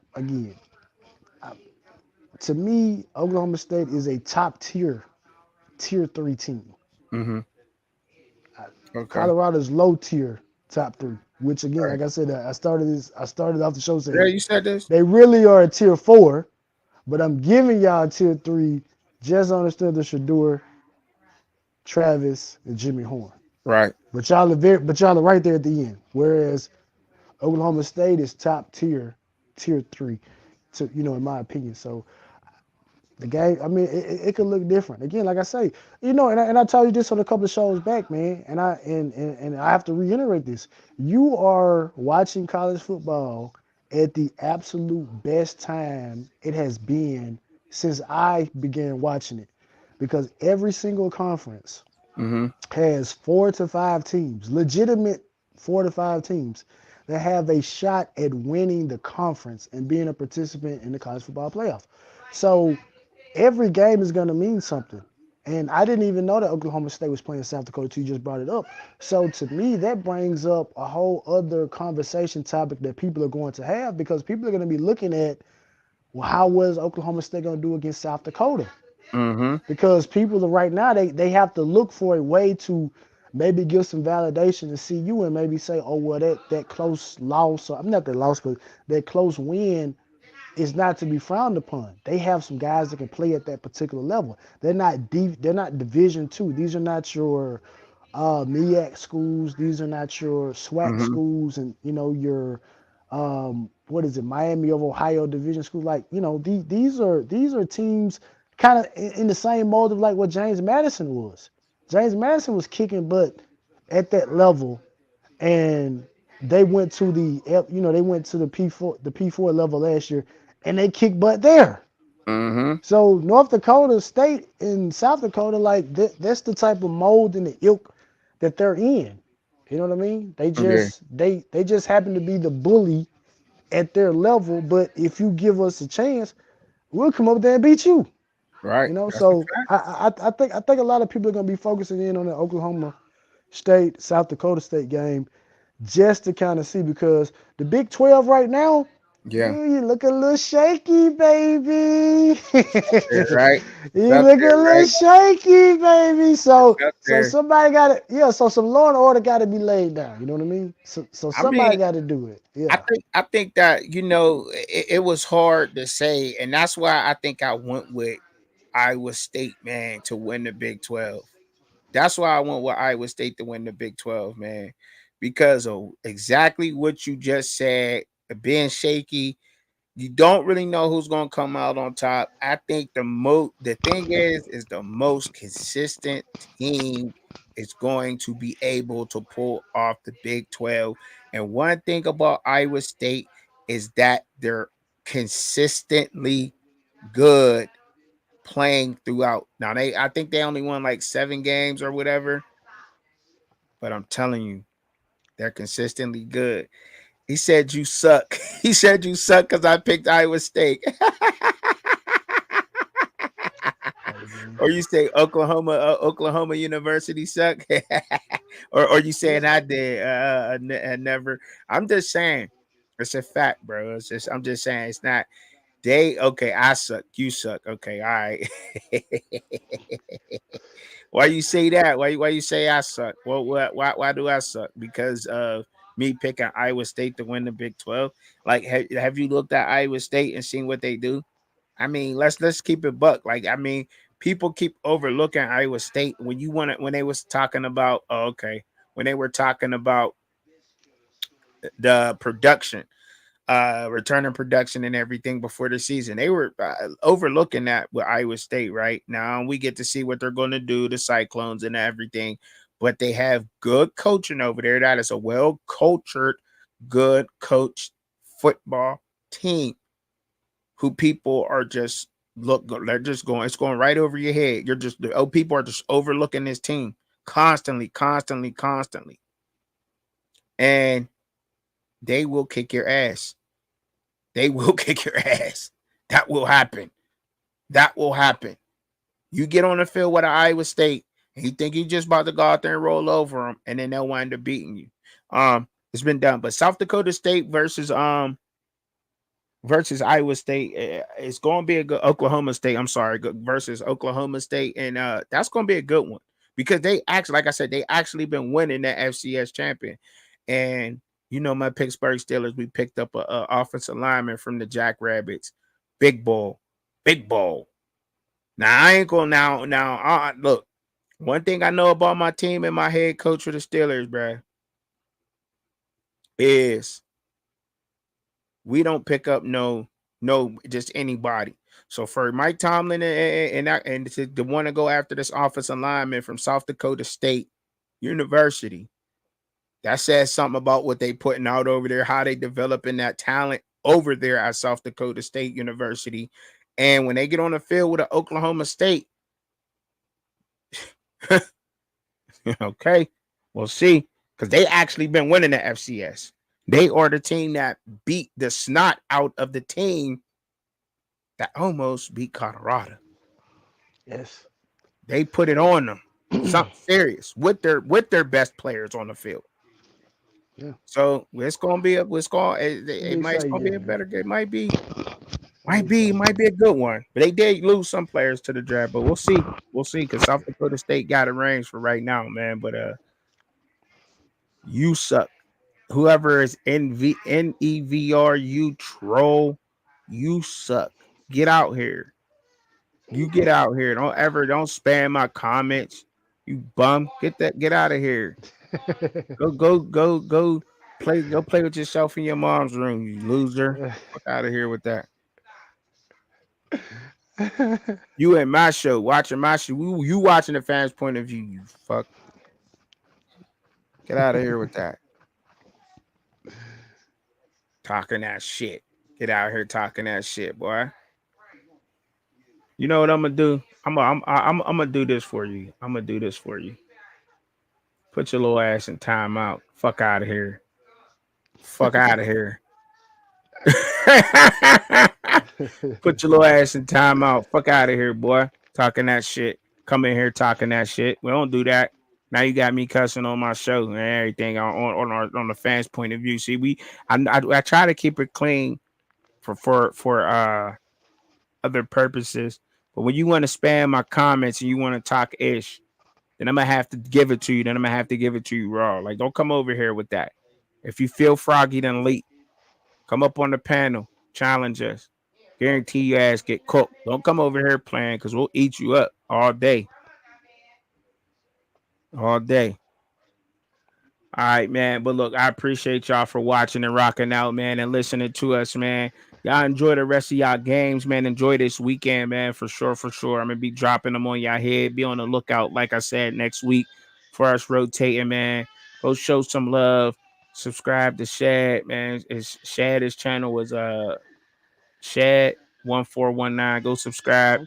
to me, Oklahoma State is a top tier 3 team. Mm-hmm. Uh, Okay. Colorado's low tier top 3, which again, Right. like I said, I started off the show Yeah, saying you said this. they really are a tier 4, but I'm giving y'all a tier 3 just understood the Shador, Travis, and Jimmy Horn. Right. But y'all are right there at the end. Whereas Oklahoma State is top tier 3, to in my opinion. So the game, I mean, it could look different. Again, like I say, and I told you this on a couple of shows back, man. And I have to reiterate this. You are watching college football at the absolute best time it has been since I began watching it, because every single conference Mm-hmm. has 4 to 5 teams, legitimate 4 to 5 teams that have a shot at winning the conference and being a participant in the college football playoff. So every game is going to mean something. And I didn't even know that Oklahoma State was playing South Dakota till you just brought it up. So to me, that brings up a whole other conversation topic that people are going to have, because people are going to be looking at, well, how was Oklahoma State going to do against South Dakota? Mm-hmm. Because people are right now, they have to look for a way to maybe give some validation to CU and maybe say, oh, well, that close loss, or I'm not that loss, but that close win is not to be frowned upon. They have some guys that can play at that particular level. They're not deep. They're not Division II. These are not your MEAC schools. These are not your SWAC Mm-hmm. schools, and your what is it, Miami of Ohio Division school. Like, these are teams kind of in the same mold of like what James Madison was. James Madison was kicking butt at that level, and they went to the P4 level last year, and they kicked butt there. Mm-hmm. So North Dakota State and South Dakota, like that's the type of mold and the ilk that they're in. You know what I mean? They Yeah. just they just happen to be the bully at their level. But if you give us a chance, we'll come up there and beat you. Right. That's a So fact. I think a lot of people are gonna be focusing in on the Oklahoma State South Dakota State game just to kind of see, because the Big 12 right now, Yeah. you look a little shaky, baby. Yeah, right. It's You up look a there, little right? shaky, baby. So It's up so there. somebody got to, yeah. So some law and order got to be laid down. You know what I mean? So I mean, somebody got to do it. I Yeah. think I think that it was hard to say, and that's why I think I went with Iowa State, man, to win the Big 12. That's why I went with Iowa State to win the Big 12, man, because of exactly what you just said, being shaky. You don't really know who's going to come out on top. I think the thing is the most consistent team is going to be able to pull off the Big 12. And one thing about Iowa State is that they're consistently good playing throughout. Now I think they only won like 7 games or whatever, but I'm telling you, they're consistently good. He said you suck. He said you suck because I picked Iowa State. Hey, man. Or you say Oklahoma University suck. or you saying I did. I never. I'm just saying it's a fact, bro. I'm just saying it's not. Okay, I suck. You suck. Okay, all right. Why you say that? Why you say I suck? Well, why do I suck? Because of me picking Iowa State to win the Big 12. Like, have you looked at Iowa State and seen what they do? I mean, let's keep it buck. Like, I mean, people keep overlooking Iowa State when they was talking about when they were talking about the production, returning production and everything before the season. They were overlooking that with Iowa State. Right now, we get to see what they're going to do, the Cyclones and everything. But they have good coaching over there. That is a well cultured, good coached football team who people are just they're just going. It's going right over your head. People are just overlooking this team constantly, constantly, constantly, and they will kick your ass. They will kick your ass. That will happen. That will happen. You get on the field with an Iowa State and you think you just about to go out there and roll over them, and then they'll wind up beating you. It's been done. But South Dakota State versus Iowa State, it's going to be a good Oklahoma State. I'm sorry, versus Oklahoma State, and that's going to be a good one because they actually, like I said, they actually been winning that FCS champion, and my Pittsburgh Steelers, we picked up a offensive lineman from the Jackrabbits, big ball, big ball. Now I ain't gonna look. One thing I know about my team and my head coach for the Steelers, bruh, is We don't pick up no just anybody. So for Mike Tomlin and to want to go after this offensive lineman from South Dakota State University, that says something about what they putting out over there, how they developing that talent over there at South Dakota State University. And when they get on the field with Oklahoma State, okay, we'll see. Because they actually been winning the FCS. They are the team that beat the snot out of the team that almost beat Colorado. Yes. They put it on them. Something serious with their best players on the field. Yeah. So it's gonna be a it might be a better game. Might be a good one. But they did lose some players to the draft, but we'll see. We'll see, because South Dakota State got a range for right now, man. But you suck. Whoever is NEVRU troll, you suck. Get out here. You get out here. Don't spam my comments. You bum. Get out of here. Go play with yourself in your mom's room, you loser. Fuck out of here with that. You at my show, watching my show. You watching the fans' point of view, you fuck. Get out of here with that. Talking that shit. Get out here talking that shit, boy. You know what I'm gonna do? I'm gonna do this for you. I'm gonna do this for you. Put your little ass in timeout. Fuck out of here. Fuck out of here. Put your little ass in timeout. Fuck out of here, boy. Talking that shit. Come in here talking that shit. We don't do that. Now you got me cussing on my show and everything on the fans' point of view. See, I try to keep it clean for other purposes. But when you want to spam my comments and you want to talk ish, then I'm gonna have to give it to you. Then I'm gonna have to give it to you raw. Like, don't come over here with that. If you feel froggy, then leap. Come up on the panel, challenge us. Guarantee your ass get cooked. Don't come over here playing, because we'll eat you up all day. All day. All right, man. But look, I appreciate y'all for watching and rocking out, man, and listening to us, man. Y'all enjoy the rest of y'all games, man. Enjoy this weekend, man, for sure. I'm going to be dropping them on y'all head. Be on the lookout, like I said, next week for us rotating, man. Go show some love. Subscribe to Shad, man. His channel was Shad1419. Go subscribe.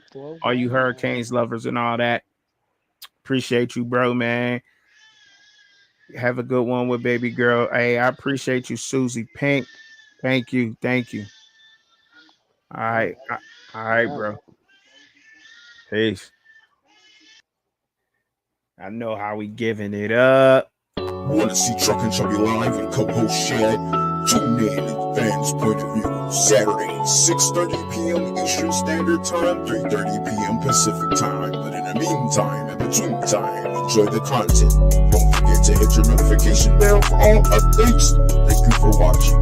All you Hurricanes lovers and all that. Appreciate you, bro, man. Have a good one with baby girl. Hey, I appreciate you, Susie Pink. Thank you. All right, bro. Peace. I know how we giving it up. Want to see Truck and Chubby live and co-host Shad? Tune in at Fans Point of View, Saturday, 6:30 p.m. Eastern Standard Time, 3:30 p.m. Pacific Time. But in the meantime, in between time, enjoy the content. Don't forget to hit your notification bell for all updates. Thank you for watching.